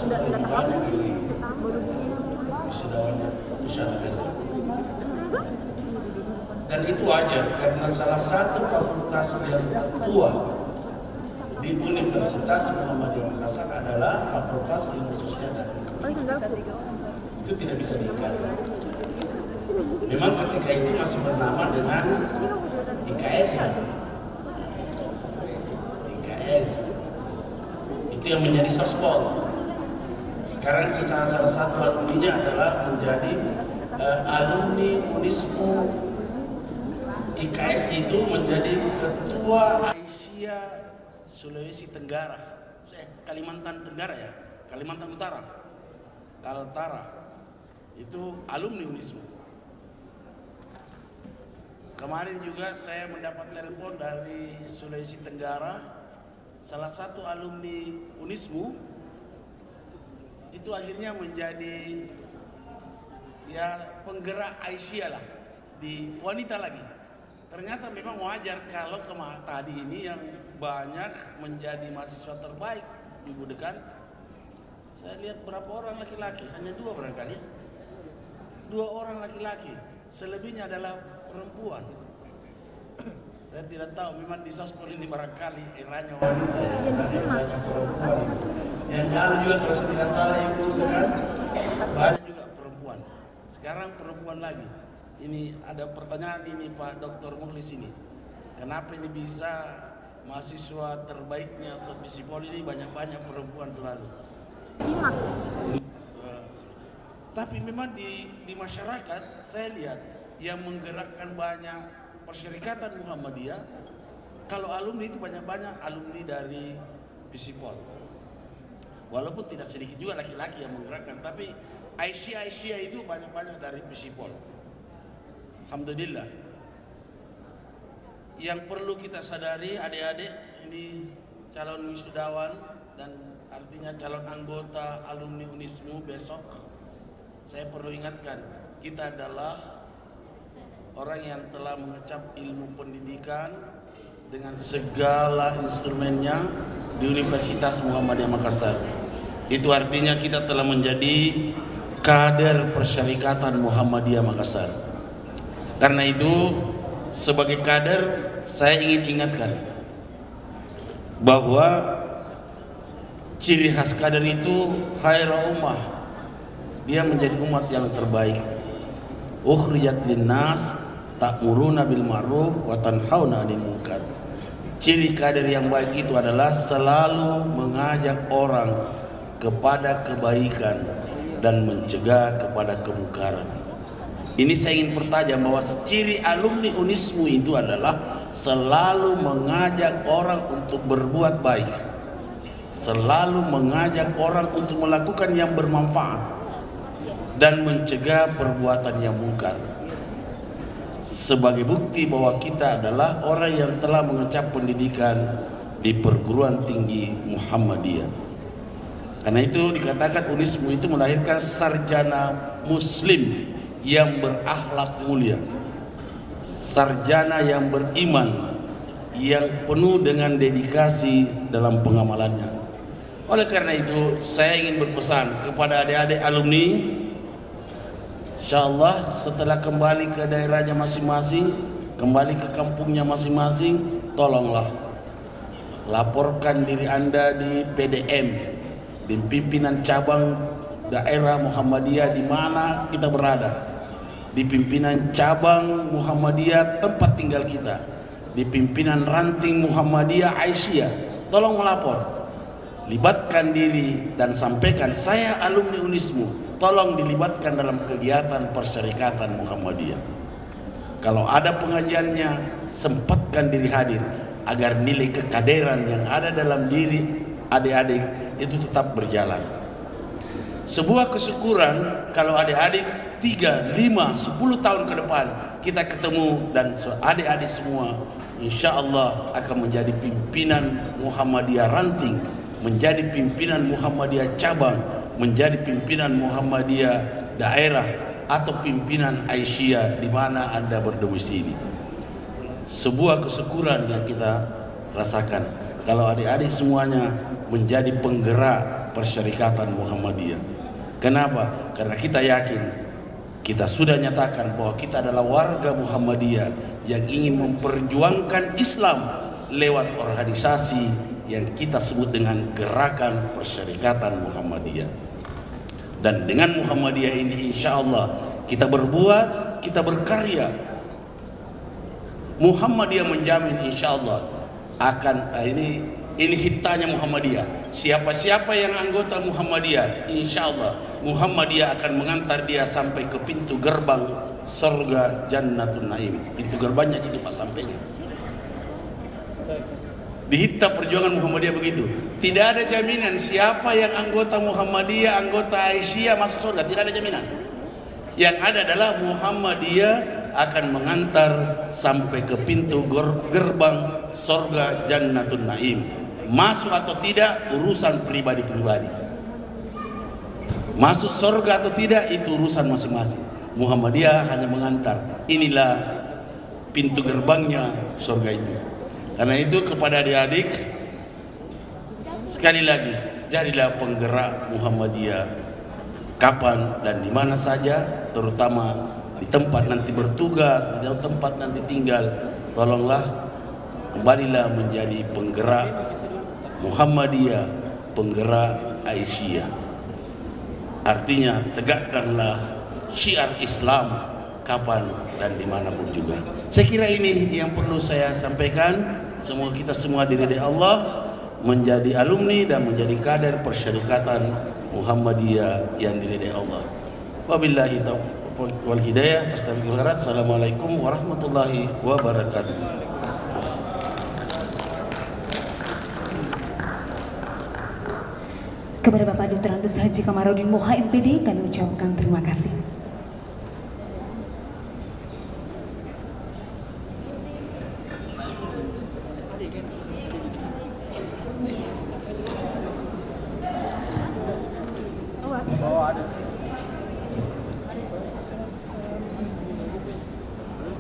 lebih banyak ini wisudawanya insya besok. Dan itu wajar karena salah satu fakultas yang tertua di Universitas Muhammadiyah Makassar adalah Fakultas Ilmu Sosial dan Ekonomi. Itu tidak bisa diingkari. Memang ketika itu masih bernama dengan IKS ya. IKS itu yang menjadi sospol. Sekarang secara salah satu alumninya adalah menjadi alumni Unismu. IKS itu menjadi ketua Asia Sulawesi Tenggara, Kalimantan Tenggara ya, Kalimantan Utara, Kaltara, itu alumni Unismu. Kemarin juga saya mendapat telepon dari Sulawesi Tenggara, salah satu alumni Unismu itu akhirnya menjadi ya penggerak Aisyah lah di wanita lagi. Ternyata memang wajar kalau tadi ini yang banyak menjadi mahasiswa terbaik di Ibu Dekan. Saya lihat berapa orang laki-laki, hanya 2 barangkali. 2 orang laki-laki, selebihnya adalah perempuan. Saya tidak tahu, memang di sospol ini barangkali eranya wanita ya, banyak perempuan. Yang lalu juga kalau saya tidak salah Ibu Dekan banyak juga perempuan. Sekarang perempuan lagi. ini ada pertanyaan ini Pak Dr. Mukhlis ini. Kenapa ini bisa mahasiswa terbaiknya Visipol ini banyak-banyak perempuan selalu? Tapi memang di masyarakat saya lihat yang menggerakkan banyak persyarikatan Muhammadiyah, kalau alumni itu banyak-banyak alumni dari Visipol. Walaupun tidak sedikit juga laki-laki yang menggerakkan, tapi Aisyah itu banyak-banyak dari Visipol. Alhamdulillah. Yang perlu kita sadari adik-adik, ini calon wisudawan dan artinya calon anggota alumni Unismu besok, saya perlu ingatkan, kita adalah orang yang telah mengecap ilmu pendidikan dengan segala instrumennya di Universitas Muhammadiyah Makassar. Itu artinya kita telah menjadi kader persyarikatan Muhammadiyah Makassar. Karena itu sebagai kader saya ingin ingatkan bahwa ciri khas kader itu khairul ummah, dia menjadi umat yang terbaik. Ukhrijat linnas ta'muruna bil ma'ruf wa tanhauna 'anil munkar. Ciri kader yang baik itu adalah selalu mengajak orang kepada kebaikan dan mencegah kepada kemungkaran. Ini saya ingin pertajam bahwa ciri alumni Unismu itu adalah selalu mengajak orang untuk berbuat baik, selalu mengajak orang untuk melakukan yang bermanfaat dan mencegah perbuatan yang mungkar. Sebagai bukti bahwa kita adalah orang yang telah mengecap pendidikan di perguruan tinggi Muhammadiyah. Karena itu dikatakan Unismu itu melahirkan sarjana muslim yang berakhlak mulia, sarjana yang beriman, yang penuh dengan dedikasi dalam pengamalannya. Oleh karena itu saya ingin berpesan kepada adik-adik alumni, insyaallah setelah kembali ke daerahnya masing-masing, kembali ke kampungnya masing-masing, tolonglah laporkan diri Anda di PDM, di pimpinan cabang daerah Muhammadiyah di mana kita berada, di pimpinan cabang Muhammadiyah tempat tinggal kita, di pimpinan ranting Muhammadiyah Aisyah, tolong melapor, libatkan diri dan sampaikan saya alumni Unismu, tolong dilibatkan dalam kegiatan persyarikatan Muhammadiyah. Kalau ada pengajiannya, sempatkan diri hadir agar nilai kekaderan yang ada dalam diri adik-adik itu tetap berjalan. Sebuah kesyukuran kalau adik-adik 3, 5, 10 tahun ke depan kita ketemu dan adik-adik semua insya Allah akan menjadi pimpinan Muhammadiyah ranting, menjadi pimpinan Muhammadiyah cabang, menjadi pimpinan Muhammadiyah daerah atau pimpinan Aisyah di mana Anda berdomisili. Sebuah kesyukuran yang kita rasakan kalau adik-adik semuanya menjadi penggerak persyarikatan Muhammadiyah. Kenapa? Karena kita yakin, kita sudah nyatakan bahwa kita adalah warga Muhammadiyah yang ingin memperjuangkan Islam lewat organisasi yang kita sebut dengan Gerakan Persyarikatan Muhammadiyah. Dan dengan Muhammadiyah ini insya Allah kita berbuat, kita berkarya. Muhammadiyah menjamin insya Allah akan ini hitanya Muhammadiyah. Siapa-siapa yang anggota Muhammadiyah, insya Allah Muhammadiyah akan mengantar dia sampai ke pintu gerbang surga Jannatun Naim. Pintu gerbangnya itu Pak sampainya. Di Hitta perjuangan Muhammadiyah begitu. Tidak ada jaminan siapa yang anggota Muhammadiyah, anggota Aisyah masuk surga. Tidak ada jaminan. Yang ada adalah Muhammadiyah akan mengantar sampai ke pintu gerbang surga Jannatun Naim. Masuk atau tidak urusan pribadi-pribadi. Masuk surga atau tidak itu urusan masing-masing. Muhammadiyah hanya mengantar. Inilah pintu gerbangnya surga itu. Karena itu kepada adik-adik sekali lagi jadilah penggerak Muhammadiyah kapan dan di mana saja, terutama di tempat nanti bertugas, di tempat nanti tinggal. Tolonglah kembalilah menjadi penggerak Muhammadiyah, penggerak Aisyah. Artinya tegakkanlah syiar Islam kapan dan dimanapun juga. Saya kira ini yang perlu saya sampaikan. Semoga kita semua diridai Allah, menjadi alumni dan menjadi kader persyarikatan Muhammadiyah yang diridai Allah. Wabillahi taufiq wal hidayah. Assalamualaikum warahmatullahi wabarakatuh. Kepada Bapak Dr. Antus Haji Kamarudin Moha MPD kami ucapkan terima kasih.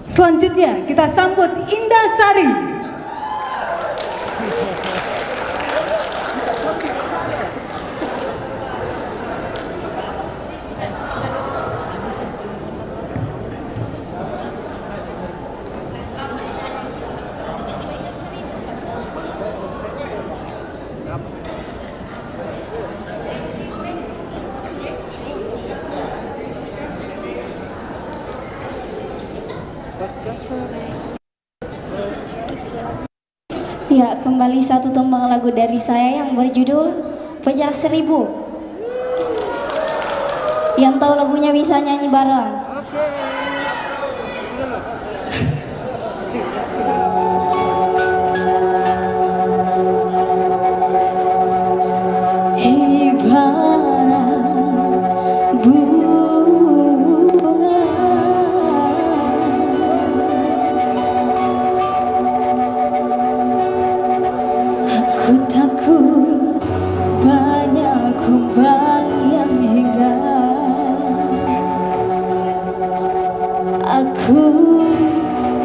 Selanjutnya kita sambut Indah Sari. Ya, kembali satu tembang lagu dari saya yang berjudul Pecah Seribu. Yang tahu lagunya bisa nyanyi bareng. Ibarat bunga aku takut banyak kumbang yang hinggap. Aku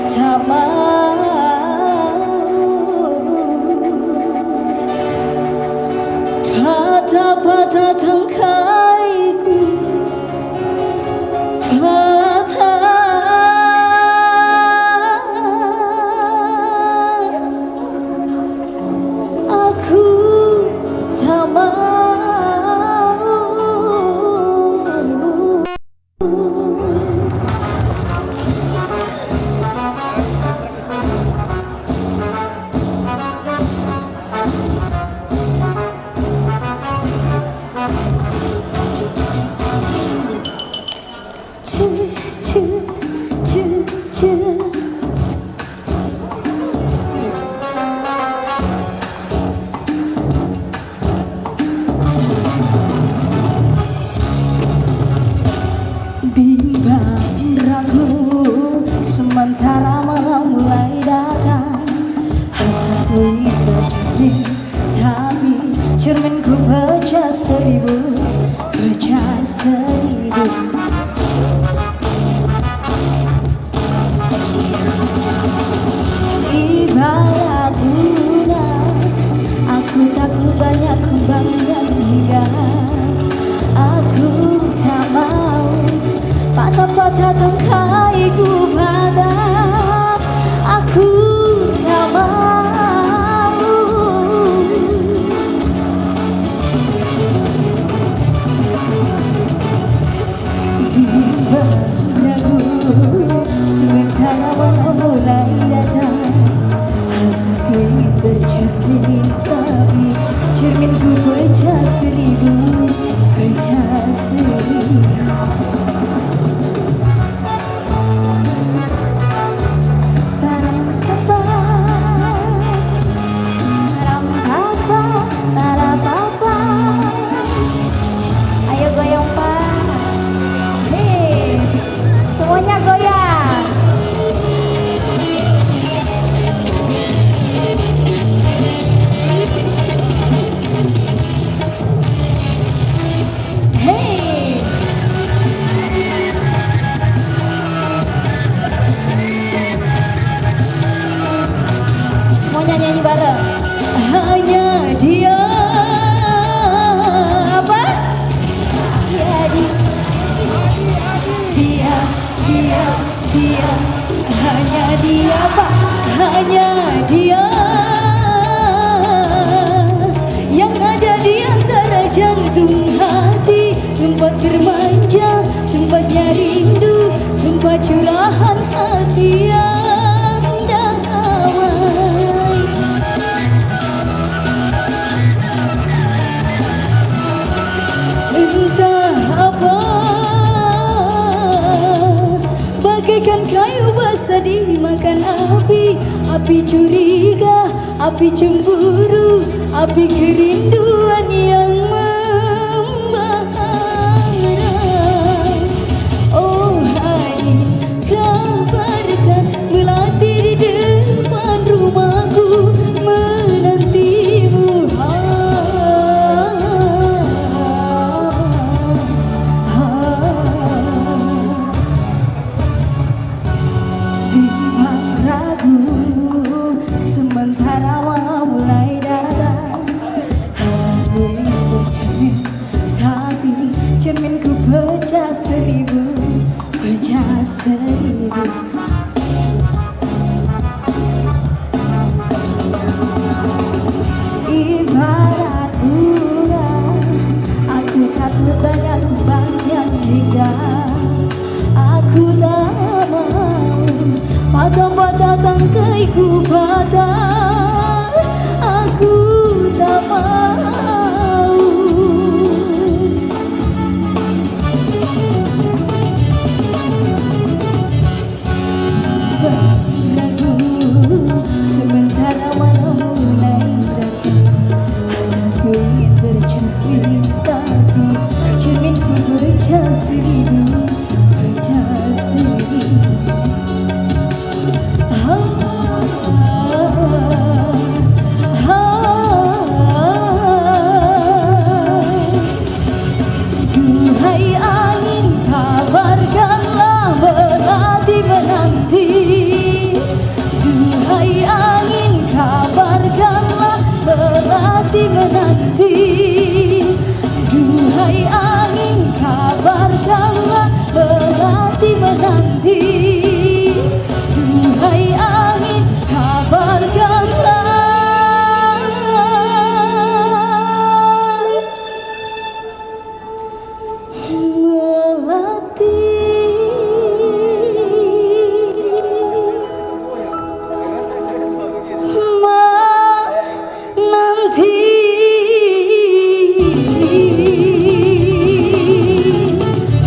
tak mau patah-patah tangkaiku, aku tak mau. Bimbang ragu sementara malam mulai datang, hasratku bercermin tapi cerminku pecah seribu, pecah seribu. Ibarat bunga aku takut banyak kumbang yang hinggap. Aku tak mau patah-patah tangkaiku patah. Aku tak mau. Bimbang ragu sementara malam mulai datang, hasratku bercermin tapi cerminku pecah seribu, pecah seribu. Ayo goyang Pak. Hei, semuanya goyang. Hei, semuanya nyanyi bareng. Hanya dia. Apa? Dia, hanya dia Pak, hanya dia yang ada di antara jantung hati, tempat bermanja, tempatnya rindu, tempat api curiga, api cemburu, api kerinduan yang membara. Oh hai, kabarkan melati di depan rumahku menantimu. Bimbang ragu sementara mulai datang, hatiku bercermin, tapi cerminku pecah seribu, pecah seribu. Ibarat ular, aku takut dengan banyak hingga aku tak mau patah-patah tangkaiku patah, aku tak mau. Ragu sementara malam mulai datang, hasratku ingin bercermin, tapi cerminku pecah seribu, pecah seribu. Duhai angin, kabarkanlah melati menanti. Duhai angin, kabarkanlah melati menanti. Duhai angin, kabarkanlah melati menanti. Duhai angin, kabarkanlah melati menanti.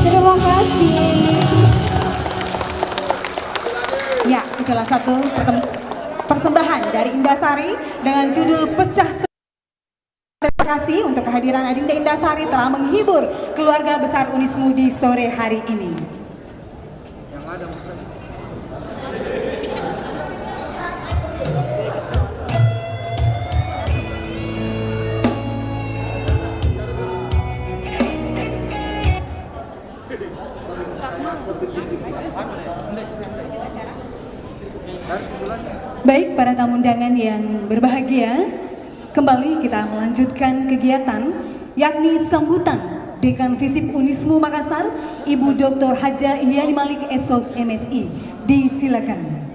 Terima kasih. Ya, itulah satu persembahan dari Indasari dengan judul Pecah Seribu. Terima kasih untuk kehadiran Adinda Indasari telah menghibur keluarga besar Unismu di sore hari ini. Baik, para tamu undangan yang berbahagia, kembali kita melanjutkan kegiatan, yakni sambutan Dekan Visip Unismu Makassar, Ibu Dr. Haja Iyani Malik SOS MSI. Disilakan.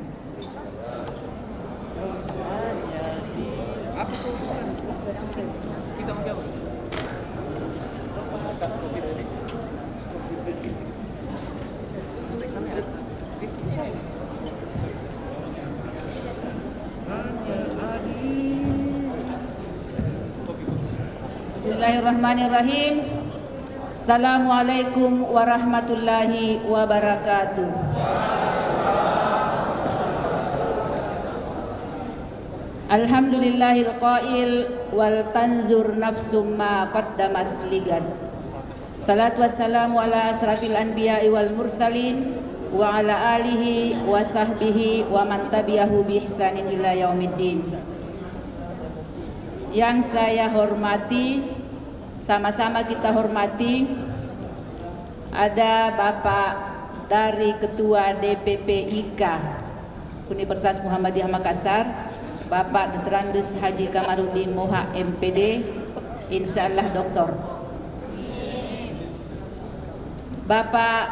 Bismillahirrahmanirrahim. Assalamualaikum warahmatullahi wabarakatuh. Alhamdulillahil qail wal tanzur nafsum ma qaddamat ligad. Salatu wassalamu ala asrafil anbiya'i wal mursalin wa ala alihi wa sahbihi wa man tabi'ahu bi ihsanin ila yaumiddin. Yang saya hormati, sama-sama kita hormati, ada Bapak dari Ketua DPP IKA Universitas Muhammadiyah Makassar, Bapak Dr. Haji Kamarudin Moha MPD, insyaallah doktor. Bapak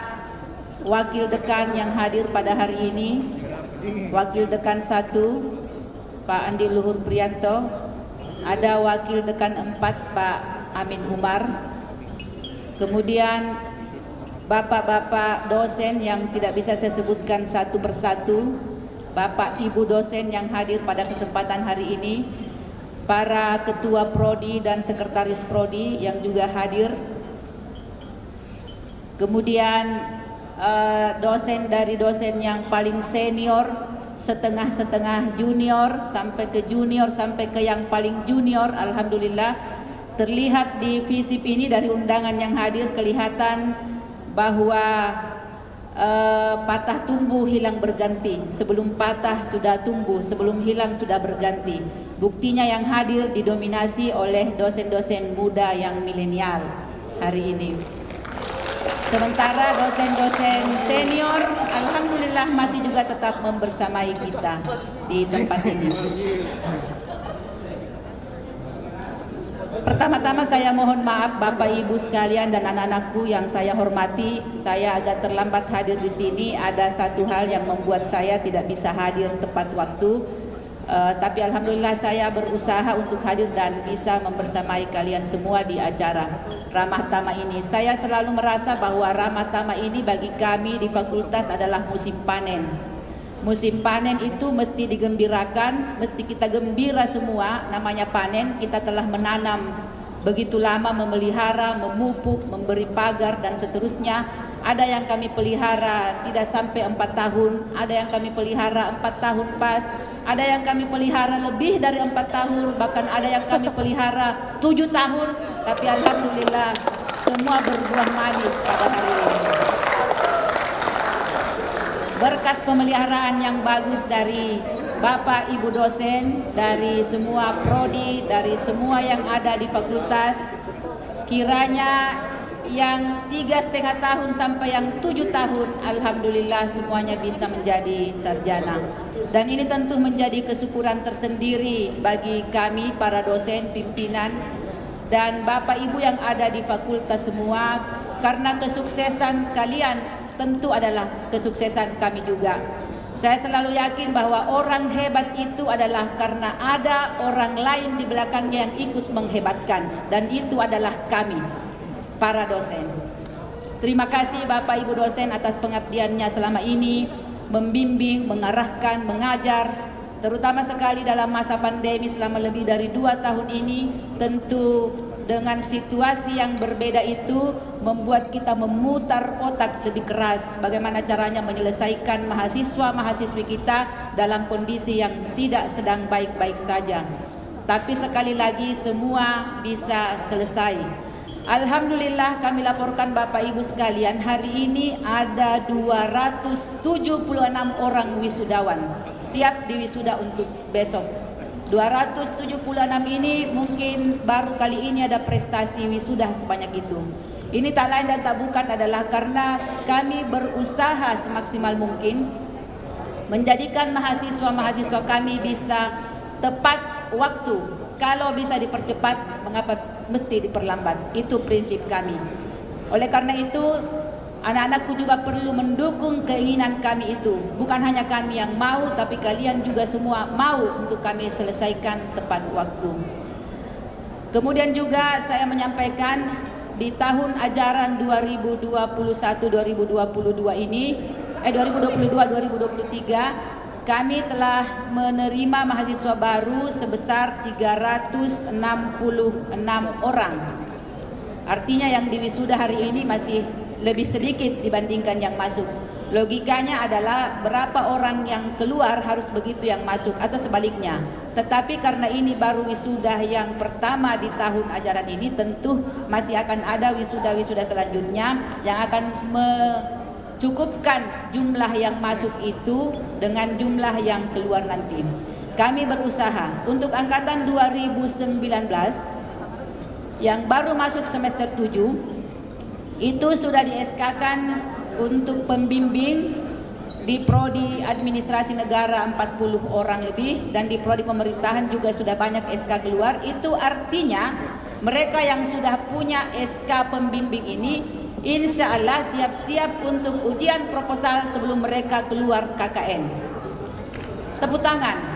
Wakil Dekan yang hadir pada hari ini, Wakil Dekan 1 Pak Andi Luhur Prianto, ada Wakil Dekan 4 Pak Amin Umar, kemudian bapak-bapak dosen yang tidak bisa saya sebutkan satu persatu, bapak ibu dosen yang hadir pada kesempatan hari ini, para ketua prodi dan sekretaris prodi yang juga hadir, kemudian dosen dari dosen yang paling senior setengah-setengah junior sampai ke junior sampai ke yang paling junior. Alhamdulillah terlihat di FISIP ini dari undangan yang hadir kelihatan bahwa patah tumbuh hilang berganti. Sebelum patah sudah tumbuh, sebelum hilang sudah berganti. Buktinya yang hadir didominasi oleh dosen-dosen muda yang milenial hari ini. Sementara dosen-dosen senior alhamdulillah masih juga tetap membersamai kita di tempat ini. Pertama-tama saya mohon maaf Bapak Ibu sekalian dan anak-anakku yang saya hormati. Saya agak terlambat hadir di sini. Ada satu hal yang membuat saya tidak bisa hadir tepat waktu. Tapi alhamdulillah saya berusaha untuk hadir dan bisa membersamai kalian semua di acara Ramah Tamah ini. Saya selalu merasa bahwa Ramah Tamah ini bagi kami di fakultas adalah musim panen. Musim panen itu mesti digembirakan, mesti kita gembira semua. Namanya panen, kita telah menanam begitu lama, memelihara, memupuk, memberi pagar dan seterusnya. Ada yang kami pelihara tidak sampai 4 tahun, ada yang kami pelihara 4 tahun pas, ada yang kami pelihara lebih dari 4 tahun, bahkan ada yang kami pelihara 7 tahun. Tapi alhamdulillah semua berbuah manis pada hari ini. Berkat pemeliharaan yang bagus dari Bapak Ibu dosen, dari semua prodi, dari semua yang ada di fakultas, kiranya yang 3,5 tahun sampai yang 7 tahun alhamdulillah semuanya bisa menjadi sarjana. Dan ini tentu menjadi kesyukuran tersendiri bagi kami para dosen, pimpinan dan Bapak Ibu yang ada di fakultas semua, karena kesuksesan kalian tentu adalah kesuksesan kami juga. Saya selalu yakin bahwa orang hebat itu adalah karena ada orang lain di belakangnya yang ikut menghebatkan, dan itu adalah kami, para dosen. Terima kasih Bapak Ibu dosen atas pengabdiannya selama ini, membimbing, mengarahkan, mengajar, terutama sekali dalam masa pandemi selama lebih dari 2 tahun ini. Tentu dengan situasi yang berbeda itu membuat kita memutar otak lebih keras bagaimana caranya menyelesaikan mahasiswa-mahasiswi kita dalam kondisi yang tidak sedang baik-baik saja. Tapi sekali lagi semua bisa selesai. Alhamdulillah kami laporkan Bapak Ibu sekalian, hari ini ada 276 orang wisudawan siap diwisuda untuk besok. 276 ini mungkin baru kali ini ada prestasi wisuda sebanyak itu. Ini tak lain dan tak bukan adalah karena kami berusaha semaksimal mungkin menjadikan mahasiswa-mahasiswa kami bisa tepat waktu. Kalau bisa dipercepat, mengapa mesti diperlambat? Itu prinsip kami. Oleh karena itu, anak-anakku juga perlu mendukung keinginan kami itu. Bukan hanya kami yang mau, tapi kalian juga semua mau untuk kami selesaikan tepat waktu. Kemudian juga saya menyampaikan di tahun ajaran 2021-2022 ini, 2022-2023, kami telah menerima mahasiswa baru sebesar 366 orang. Artinya yang diwisuda hari ini masih lebih sedikit dibandingkan yang masuk. Logikanya adalah berapa orang yang keluar harus begitu yang masuk atau sebaliknya. Tetapi karena ini baru wisuda yang pertama di tahun ajaran ini, tentu masih akan ada wisuda-wisuda selanjutnya yang akan mencukupkan jumlah yang masuk itu dengan jumlah yang keluar nanti. Kami berusaha untuk angkatan 2019 yang baru masuk semester 7 itu sudah di-SK-kan untuk pembimbing di prodi administrasi negara 40 orang lebih, dan di prodi pemerintahan juga sudah banyak SK keluar. Itu artinya mereka yang sudah punya SK pembimbing ini insya Allah siap-siap untuk ujian proposal sebelum mereka keluar KKN. Tepuk tangan.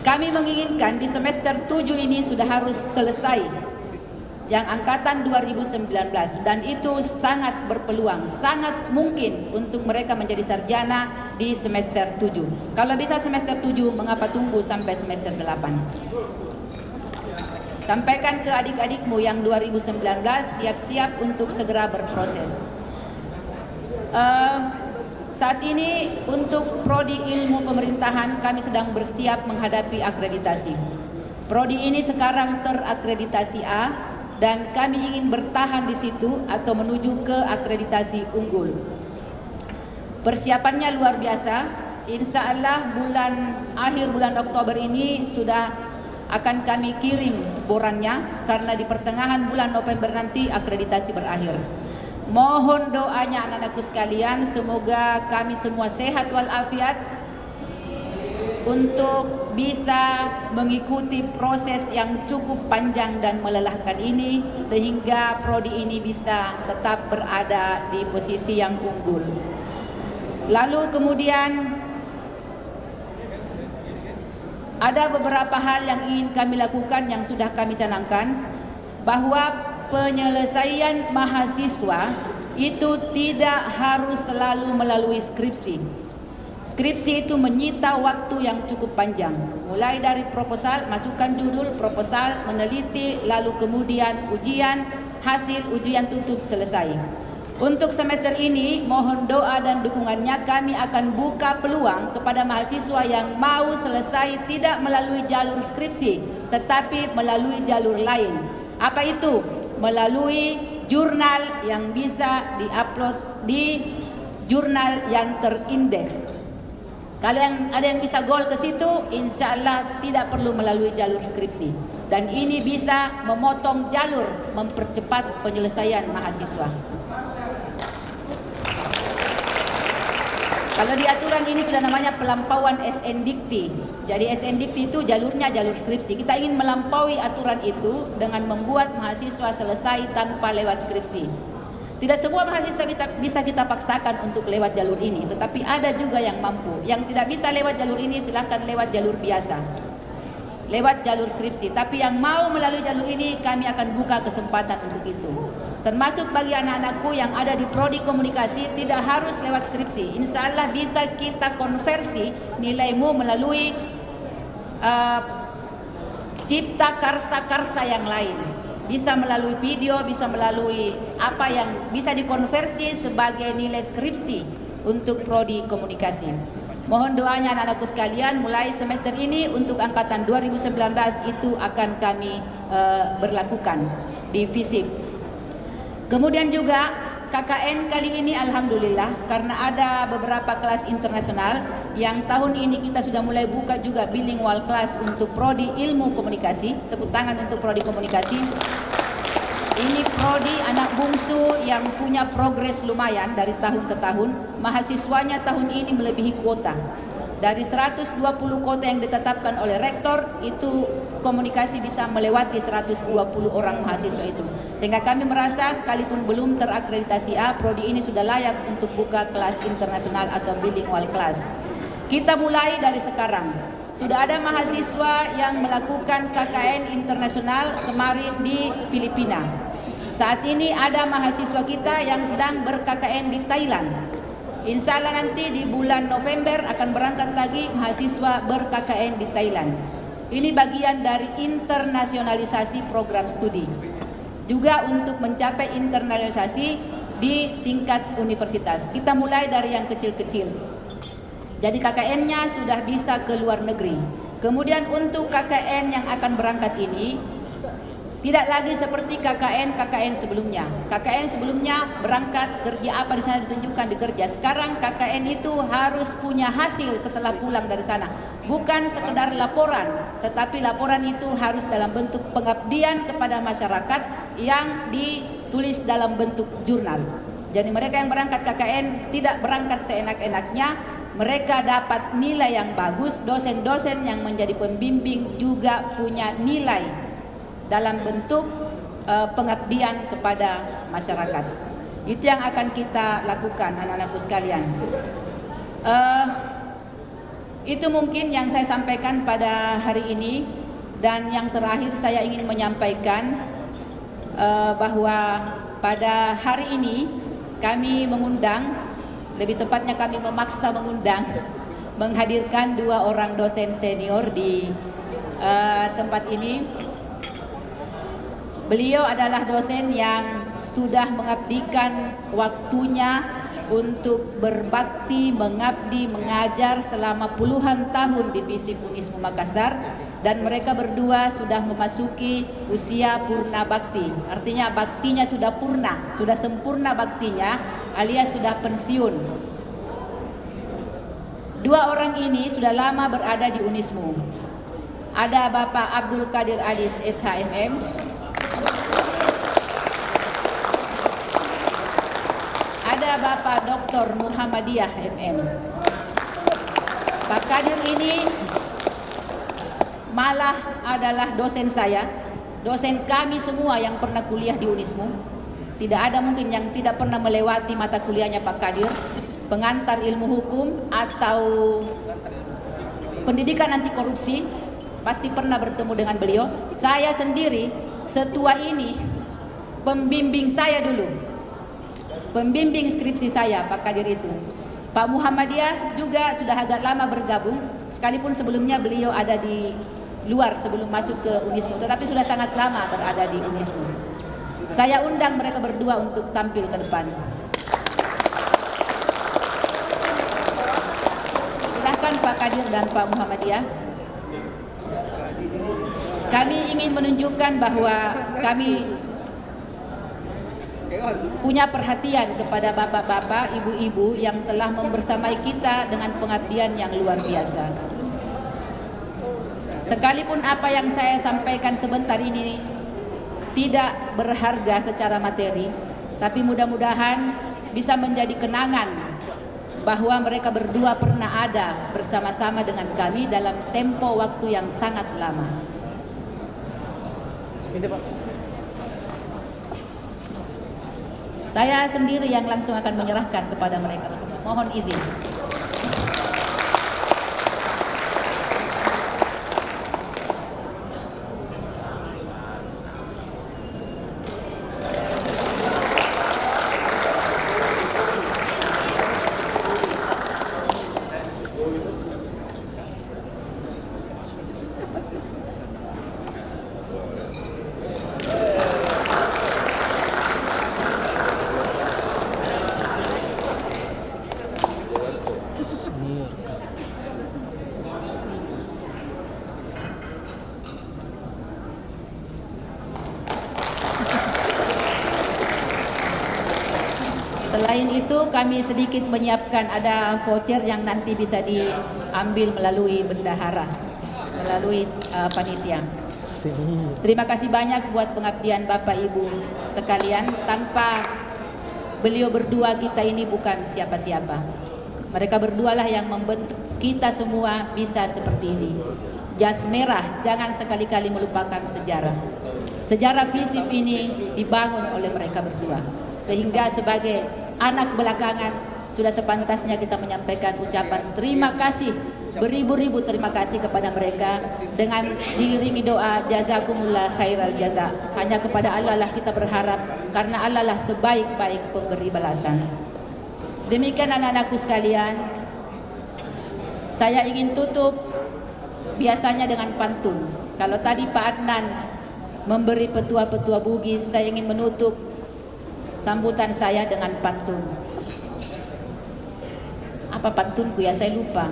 Kami menginginkan di semester 7 ini sudah harus selesai yang angkatan 2019, dan itu sangat berpeluang, sangat mungkin untuk mereka menjadi sarjana di semester 7. Kalau bisa semester 7, mengapa tunggu sampai semester 8? Sampaikan ke adik-adikmu yang 2019 siap-siap untuk segera berproses. Saat ini untuk Prodi Ilmu Pemerintahan kami sedang bersiap menghadapi akreditasi. Prodi ini sekarang terakreditasi A dan kami ingin bertahan di situ atau menuju ke akreditasi unggul. Persiapannya luar biasa. Insya Allah akhir bulan Oktober ini sudah akan kami kirim borannya karena di pertengahan bulan November nanti akreditasi berakhir. Mohon doanya anak-anakku sekalian, semoga kami semua sehat walafiat untuk bisa mengikuti proses yang cukup panjang dan melelahkan ini sehingga prodi ini bisa tetap berada di posisi yang unggul. Lalu kemudian ada beberapa hal yang ingin kami lakukan yang sudah kami canangkan, bahwa penyelesaian mahasiswa itu tidak harus selalu melalui skripsi. Skripsi itu menyita waktu yang cukup panjang, mulai dari proposal, masukkan judul, proposal, meneliti, lalu kemudian ujian, hasil ujian tutup, selesai. Untuk semester ini, mohon doa dan dukungannya, kami akan buka peluang kepada mahasiswa yang mau selesai tidak melalui jalur skripsi, tetapi melalui jalur lain. Apa itu? Melalui jurnal yang bisa diupload di jurnal yang terindeks. Kalau ada yang bisa goal ke situ, insya Allah tidak perlu melalui jalur skripsi. Dan ini bisa memotong jalur, mempercepat penyelesaian mahasiswa. Kalau di aturan ini sudah namanya pelampauan SNDikti. Jadi SNDikti itu jalurnya jalur skripsi. Kita ingin melampaui aturan itu dengan membuat mahasiswa selesai tanpa lewat skripsi. Tidak semua mahasiswa bisa kita paksakan untuk lewat jalur ini, tetapi ada juga yang mampu. Yang tidak bisa lewat jalur ini silakan lewat jalur biasa, lewat jalur skripsi. Tapi yang mau melalui jalur ini kami akan buka kesempatan untuk itu. Termasuk bagi anak-anakku yang ada di Prodi Komunikasi tidak harus lewat skripsi. Insya Allah bisa kita konversi nilaimu melalui cipta karsa-karsa yang lain. Bisa melalui video, bisa melalui apa yang bisa dikonversi sebagai nilai skripsi untuk Prodi Komunikasi. Mohon doanya anak-anakku sekalian, mulai semester ini untuk angkatan 2019 itu akan kami berlakukan di FISIP. Kemudian juga KKN kali ini alhamdulillah karena ada beberapa kelas internasional yang tahun ini kita sudah mulai buka juga bilingual kelas untuk Prodi Ilmu Komunikasi. Tepuk tangan untuk Prodi Komunikasi. Ini prodi anak bungsu yang punya progres lumayan dari tahun ke tahun. Mahasiswanya tahun ini melebihi kuota. Dari 120 kuota yang ditetapkan oleh rektor, itu komunikasi bisa melewati 120 orang mahasiswa itu. Sehingga kami merasa sekalipun belum terakreditasi A, prodi ini sudah layak untuk buka kelas internasional atau bilingual kelas. Kita mulai dari sekarang. Sudah ada mahasiswa yang melakukan KKN internasional kemarin di Filipina. Saat ini ada mahasiswa kita yang sedang ber-KKN di Thailand. Insya Allah nanti di bulan November akan berangkat lagi mahasiswa ber-KKN di Thailand. Ini bagian dari internasionalisasi program studi. Juga untuk mencapai internalisasi di tingkat universitas. Kita mulai dari yang kecil-kecil. Jadi KKN-nya sudah bisa ke luar negeri. Kemudian untuk KKN yang akan berangkat ini tidak lagi seperti KKN sebelumnya. KKN sebelumnya berangkat kerja apa di sana ditunjukkan di kerja. Sekarang KKN itu harus punya hasil setelah pulang dari sana. Bukan sekedar laporan, tetapi laporan itu harus dalam bentuk pengabdian kepada masyarakat yang ditulis dalam bentuk jurnal. Jadi mereka yang berangkat KKN tidak berangkat seenak-enaknya, mereka dapat nilai yang bagus, dosen-dosen yang menjadi pembimbing juga punya nilai dalam bentuk pengabdian kepada masyarakat. Itu yang akan kita lakukan anak-anakku sekalian. Itu mungkin yang saya sampaikan pada hari ini. Dan yang terakhir saya ingin menyampaikan bahwa pada hari ini kami mengundang, lebih tepatnya kami memaksa mengundang, menghadirkan 2 orang dosen senior di tempat ini. Beliau adalah dosen yang sudah mengabdikan waktunya untuk berbakti, mengabdi, mengajar selama puluhan tahun di Visip Unismu Makassar, dan mereka berdua sudah memasuki usia purna bakti. Artinya baktinya sudah purna, sudah sempurna baktinya, alias sudah pensiun. Dua orang ini sudah lama berada di Unismu. Ada Bapak Abdul Qadir Adis SHMM, ada Bapak Dr. Muhammadiyah MM. Pak Qadir ini malah adalah dosen saya, dosen kami semua yang pernah kuliah di Unismu. Tidak ada mungkin yang tidak pernah melewati mata kuliahnya Pak Qadir. Pengantar ilmu hukum atau pendidikan anti korupsi, pasti pernah bertemu dengan beliau. Saya sendiri, setua ini, pembimbing saya dulu, pembimbing skripsi saya Pak Qadir itu. Pak Muhammadiyah juga sudah agak lama bergabung, sekalipun sebelumnya beliau ada di luar sebelum masuk ke Unismu, tetapi sudah sangat lama berada di Unismu. Saya undang mereka berdua untuk tampil ke depan. Silahkan Pak Qadir dan Pak Muhammadiyah. Kami ingin menunjukkan bahwa kami punya perhatian kepada bapak-bapak, ibu-ibu yang telah membersamai kita dengan pengabdian yang luar biasa. Sekalipun apa yang saya sampaikan sebentar ini tidak berharga secara materi, tapi mudah-mudahan bisa menjadi kenangan bahwa mereka berdua pernah ada bersama-sama dengan kami dalam tempo waktu yang sangat lama. Saya sendiri yang langsung akan menyerahkan kepada mereka. Mohon izin. Selain itu kami sedikit menyiapkan ada voucher yang nanti bisa diambil melalui bendahara, melalui panitia. Terima kasih banyak buat pengabdian Bapak Ibu sekalian. Tanpa beliau berdua kita ini bukan siapa-siapa. Mereka berdualah yang membentuk kita semua bisa seperti ini. Jas merah, jangan sekali-kali melupakan sejarah. Sejarah Visip ini dibangun oleh mereka berdua. Sehingga sebagai anak belakangan sudah sepantasnya kita menyampaikan ucapan terima kasih, beribu-ribu terima kasih kepada mereka dengan diiringi doa jazakumullah khairal jaza. Hanya kepada Allah lah kita berharap, karena Allah lah sebaik-baik pemberi balasan. Demikian anak-anakku sekalian, saya ingin tutup biasanya dengan pantun. Kalau tadi Pak Adnan memberi petua-petua Bugis, saya ingin menutup sambutan saya dengan pantun. Apa pantunku ya, saya lupa.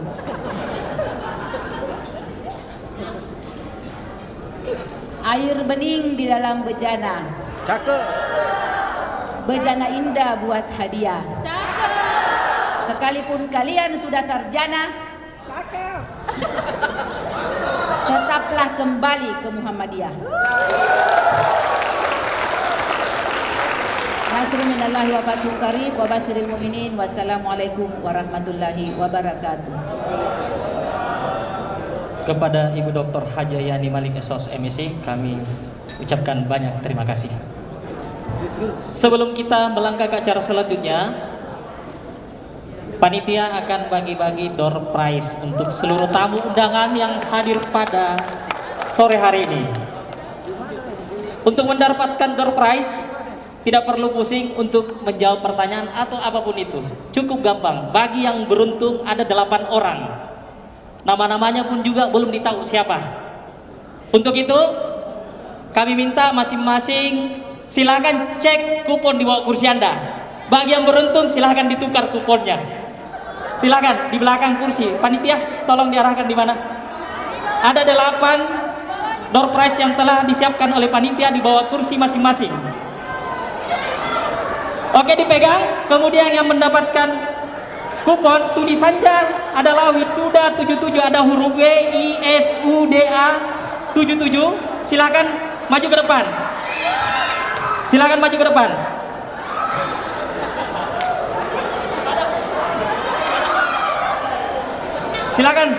Air bening di dalam bejana. Cakep. Bejana indah buat hadiah. Sekalipun kalian sudah sarjana, tetaplah kembali ke Muhammadiyah. Nasrun minallahi wa fathun qarib wa basyiril mu'minin. Wassalamualaikum warahmatullahi wabarakatuh. Kepada Ibu Dr. Hajayani Malik SOS MEC kami ucapkan banyak terima kasih. Sebelum kita melangkah ke acara selanjutnya, panitia akan bagi-bagi door prize untuk seluruh tamu undangan yang hadir pada sore hari ini. Untuk mendapatkan door prize, tidak perlu pusing untuk menjawab pertanyaan atau apapun itu. Cukup gampang. Bagi yang beruntung ada 8 orang. Nama-namanya pun juga belum ditahu siapa. Untuk itu kami minta masing-masing silakan cek kupon di bawah kursi Anda. Bagi yang beruntung silahkan ditukar kuponnya. Silahkan di belakang kursi. Panitia tolong diarahkan di mana. Ada 8 door prize yang telah disiapkan oleh panitia di bawah kursi masing-masing. Oke, dipegang. Kemudian yang mendapatkan kupon tulisannya adalah Wisuda 77, ada huruf W I S U D A 77. Silakan maju ke depan. Silakan maju ke depan. Silakan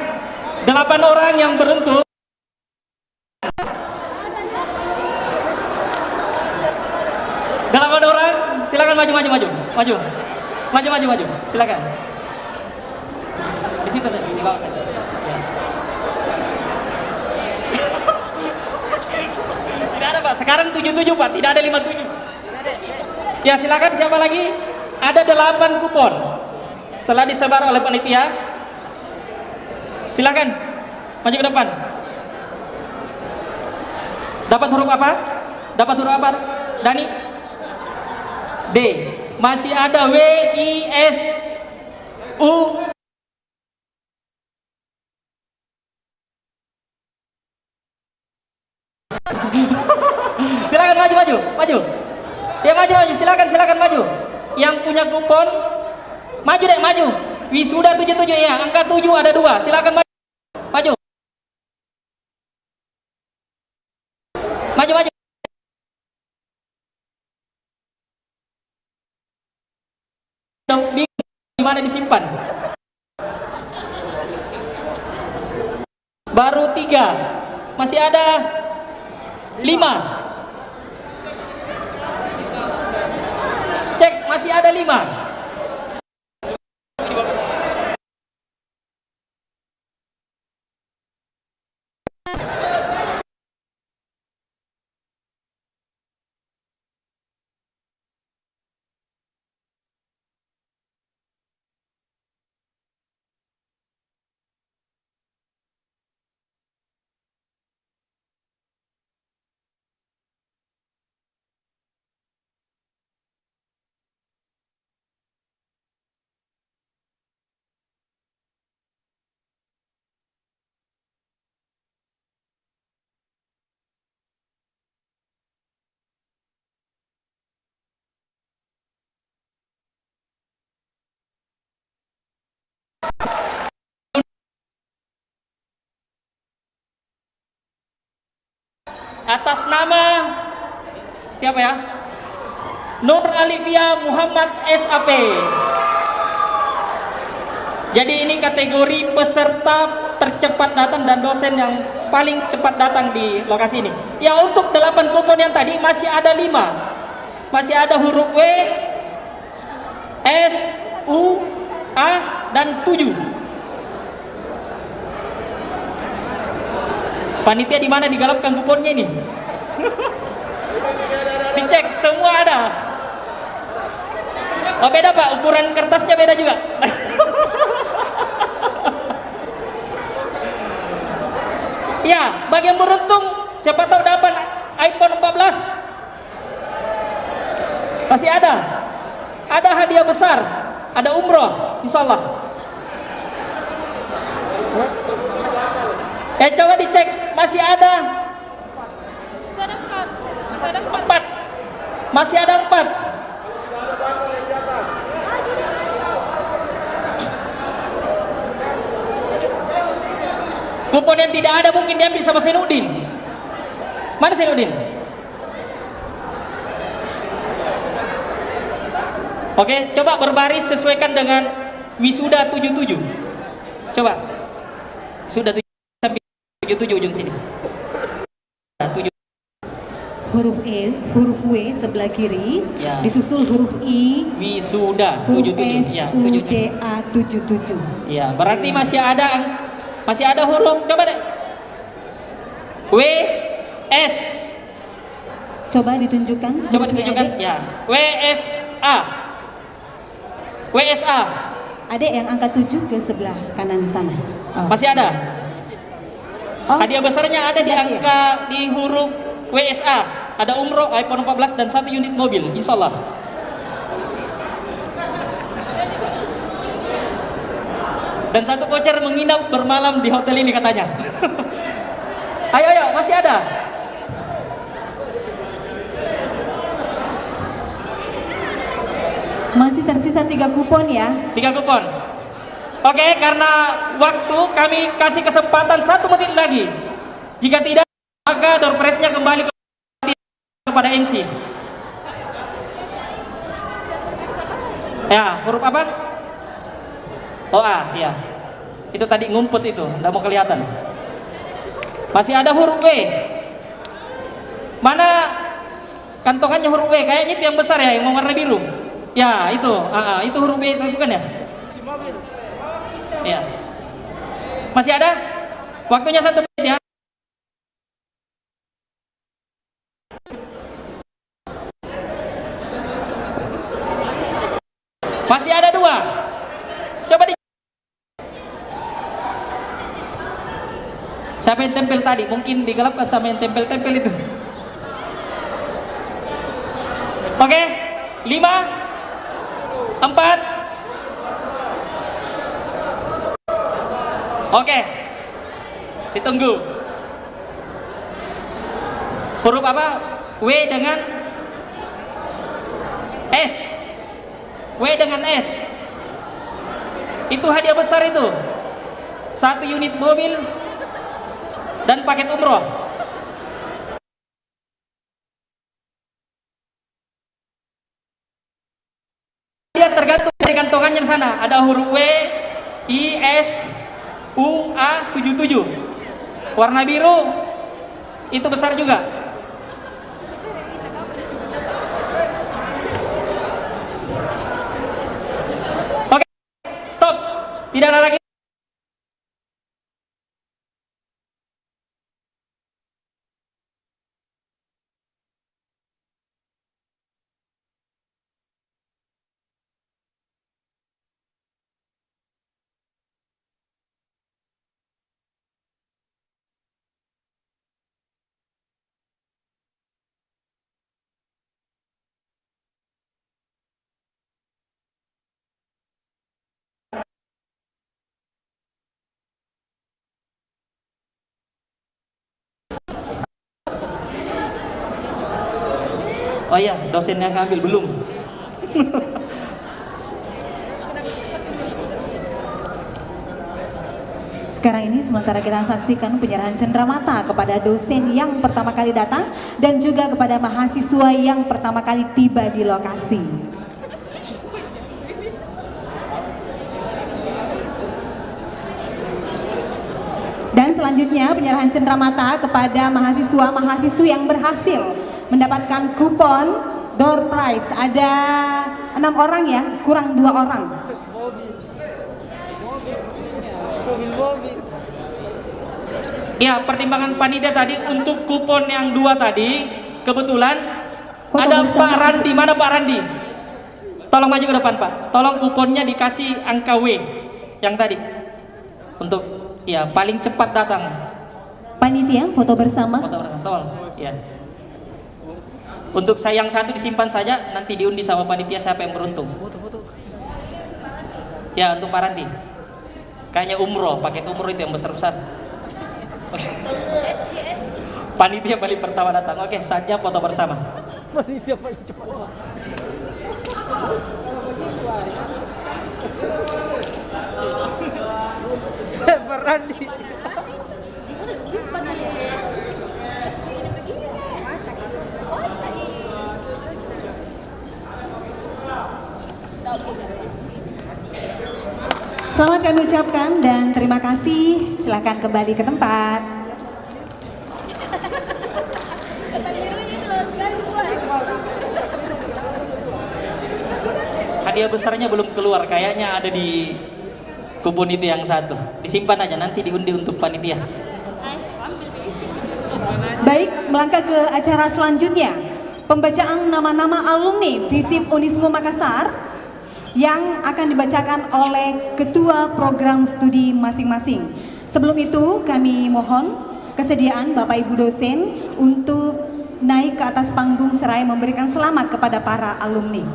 8 orang yang beruntung. Silakan maju. Silakan. Di situ saja, di bawah saja. Ya. Tidak ada Pak. Sekarang 77 Pak. Tidak ada 57. Ya silakan, siapa lagi? Ada 8 kupon. Telah disebar oleh panitia. Silakan maju ke depan. Dapat huruf apa? Dani? D. Masih ada W I S U. Silakan maju. Ya maju. Silakan maju. Yang punya kupon maju. Wisuda 77 ya, angka 7 ada 2. Silakan maju. Maju. Di mana disimpan? Baru 3. Masih ada 5. Cek, masih ada 5. Atas nama siapa ya? Nur Alivia Muhammad SAP. Jadi ini kategori peserta tercepat datang dan dosen yang paling cepat datang di lokasi ini. Ya, untuk 8 kupon yang tadi masih ada 5. Masih ada huruf W, S, U, A, dan 7. Panitia di mana digalapkan kuponnya ini? Dicek, semua ada. Oh beda Pak, ukuran kertasnya beda juga. Ya, bagi yang beruntung, siapa tahu dapat iPhone 14. Masih ada. Ada hadiah besar, ada umroh, insya Allah. Coba dicek, masih ada 4. Masih ada 4. Kupon yang tidak ada mungkin diambil sama Senudin. Mana Senudin? Oke, coba berbaris sesuaikan dengan Wisuda 77. Coba. Sudah 77 ujung sini. 7. Huruf E, huruf W sebelah kiri, ya. Disusul huruf I, Wisuda huruf 77. S, Ya, U, D, A 77. Ya, berarti masih ada huruf. Coba deh. W, S. Coba ditunjukkan. Coba ditunjukkan. Ya. W, S, A. W, S, A. Adek yang angka 7 ke sebelah kanan sana. Oh. Masih ada. Oh. Hadiah besarnya ada di angka di huruf WSA. Ada umroh, iPhone 14 dan 1 unit mobil, insya Allah. Dan satu voucher menginap bermalam di hotel ini katanya. Ayo, masih ada. Masih tersisa 3 kupon ya. 3 kupon. Oke, karena waktu kami kasih kesempatan 1 menit lagi. Jika tidak, maka door prize-nya kembali kepada MC. Ya, huruf apa? Oh, A, ya. Itu tadi ngumpet itu, nggak mau kelihatan. Masih ada huruf W. Mana kantongannya huruf W? Kayaknya itu yang besar ya, yang warna biru. Ya, itu. Itu huruf W itu bukan ya? Ya. Masih ada? Waktunya 1 menit ya. Masih ada 2. Coba di. Siapa yang tempel tadi? Mungkin digelapkan sama yang tempel-tempel itu. Oke, 5, 4. Oke, ditunggu. Huruf apa? W dengan S. W dengan S. Itu hadiah besar itu. 1 unit mobil dan paket umroh. Dia tergantung dari kantongannya di sana. Ada huruf W, I, S, U, A, 77. Warna biru itu besar juga. Oke, stop. Tidak ada lagi. Oh iya, dosennya ngambil belum? Sekarang ini sementara kita saksikan penyerahan cenderamata kepada dosen yang pertama kali datang dan juga kepada mahasiswa yang pertama kali tiba di lokasi. Dan selanjutnya penyerahan cenderamata kepada mahasiswa-mahasiswi yang berhasil mendapatkan kupon door prize. Ada 6 orang ya, kurang 2 orang. Ya, pertimbangan panitia tadi untuk kupon yang 2 tadi kebetulan ada Pak Randi. Mana Pak Randi? Tolong maju ke depan Pak. Tolong kuponnya dikasih angka W yang tadi. Untuk ya paling cepat datang. Panitia foto bersama. Foto bersama. Tolong. Ya. Untuk saya yang 1 disimpan saja, nanti diundi sama panitia siapa yang beruntung. Ya, untuk Pak Randi. Kayaknya umroh, paket umroh itu yang besar-besar. Panitia balik pertama datang. Oke, saja foto bersama. Panitia paling cepat. Pak Randi. Selamat kami ucapkan dan terima kasih. Silakan kembali ke tempat. Hadiah besarnya belum keluar, kayaknya ada di kupon itu yang 1. Disimpan aja, nanti diundi untuk panitia. Baik, melangkah ke acara selanjutnya. Pembacaan nama-nama alumni FISIP Unismu Makassar yang akan dibacakan oleh ketua program studi masing-masing. Sebelum itu kami mohon kesediaan Bapak Ibu dosen untuk naik ke atas panggung seraya memberikan selamat kepada para alumni.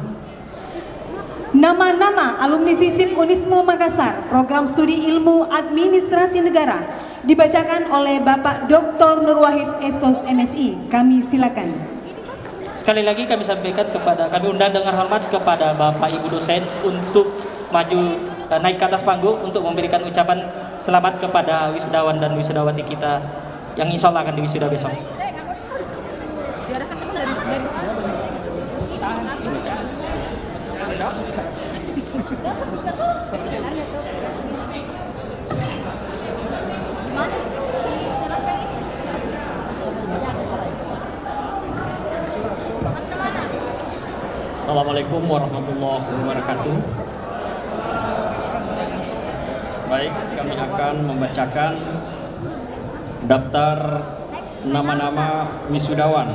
Nama-nama alumni FISIP Unismu Makassar, Program Studi Ilmu Administrasi Negara, dibacakan oleh Bapak Dr. Nur Wahid Esos MSI. Kami silakan. Sekali lagi kami sampaikan kami undang dengan hormat kepada Bapak Ibu dosen untuk maju naik ke atas panggung untuk memberikan ucapan selamat kepada wisudawan dan wisudawati kita yang insya Allah akan diwisuda besok. Assalamualaikum warahmatullahi wabarakatuh. Baik, kami akan membacakan daftar nama-nama wisudawan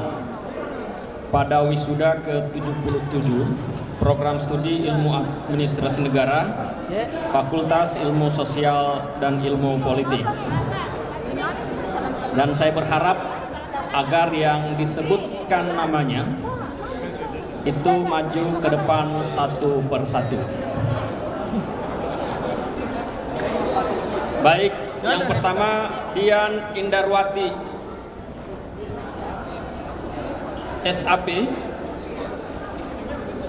pada wisuda ke-77 Program Studi Ilmu Administrasi Negara, Fakultas Ilmu Sosial dan Ilmu Politik. Dan saya berharap agar yang disebutkan namanya itu maju ke depan satu persatu. Baik, yang pertama Dian Indarwati SAP,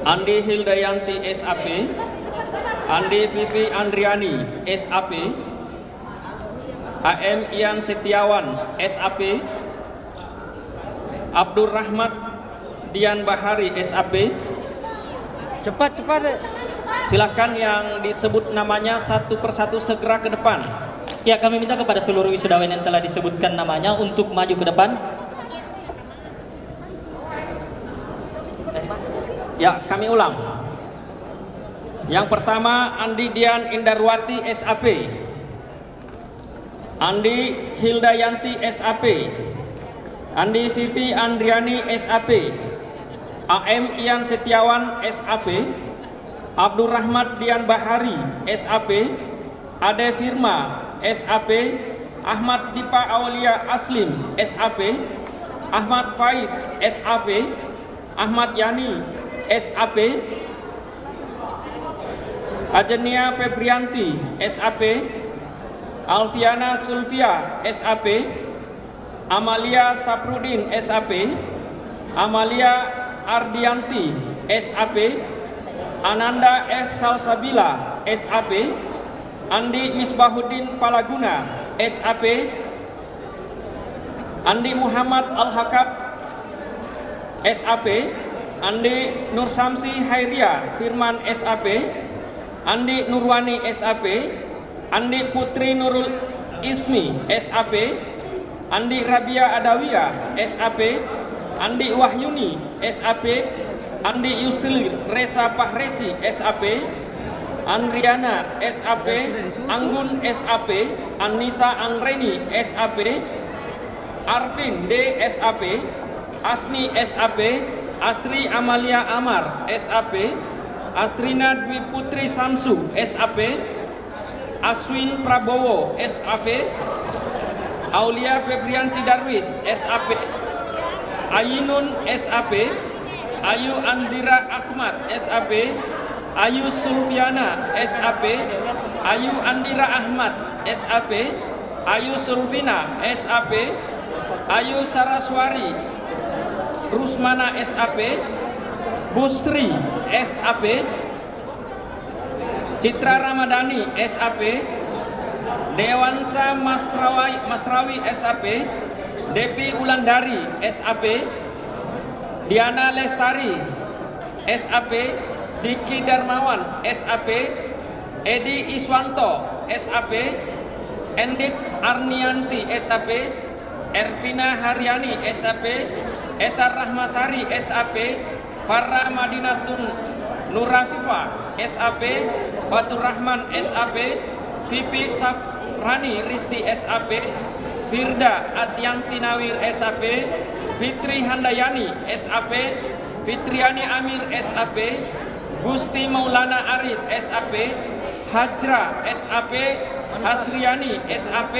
Andi Hildayanti SAP, Andi Vivi Andriani SAP, AM Ian Setiawan SAP, Abdul Rahmat Dian Bahari SAP. Cepat. Silakan yang disebut namanya satu persatu segera ke depan. Ya, kami minta kepada seluruh wisudawan yang telah disebutkan namanya untuk maju ke depan. Ya, kami ulang. Yang pertama Andi Dian Indarwati SAP, Andi Hildayanti SAP, Andi Vivi Andriani SAP, AM Ian Setiawan SAP, Abdul Rahmat Dian Bahari SAP, Ade Firma SAP, Ahmad Dipa Aulia Aslim SAP, Ahmad Faiz SAP, Ahmad Yani SAP, Ajenia Febrianti SAP, Alfiana Sulfia SAP, Amalia Saprudin SAP, Amalia Ardianti SAP, Ananda F. Salsabila SAP, Andi Misbahuddin Palaguna SAP, Andi Muhammad Al-Hakab SAP, Andi Nur Samsi Hairia Firman SAP, Andi Nurwani SAP, Andi Putri Nurul Ismi SAP, Andi Rabia Adawiyah SAP, Andi Wahyuni SAP, Andi Yusril Reza Fahresi SAP, Andriana SAP, Anggun SAP, Anissa Angreni SAP, Arvin D SAP, Asni SAP, Astri Amalia Amar SAP, Astrina Dwi Putri Samsu SAP, Aswin Prabowo SAP, Aulia Febrianti Darwis SAP, Ayinun SAP, Ayu Andira Ahmad SAP, Ayu Sulfiana SAP, Ayu Andira Ahmad SAP, Ayu Sulfina SAP, Ayu Saraswari Rusmana SAP, Busri SAP, Citra Ramadhani SAP, Dewansa Masrawi SAP, Depi Ulandari SAP, Diana Lestari SAP, Diki Darmawan SAP, Edi Iswanto SAP, Endit Arnianti SAP, Erpina Haryani SAP, Esar Rahmasari SAP, Farah Madinatun Nurafifa SAP, Fatur Rahman SAP, Vivi Safrani Risti SAP, Firda Adyanti Nawir SAP, Fitri Handayani SAP, Fitriani Amir SAP, Gusti Maulana Arif SAP, Hajra SAP, Hasriani SAP,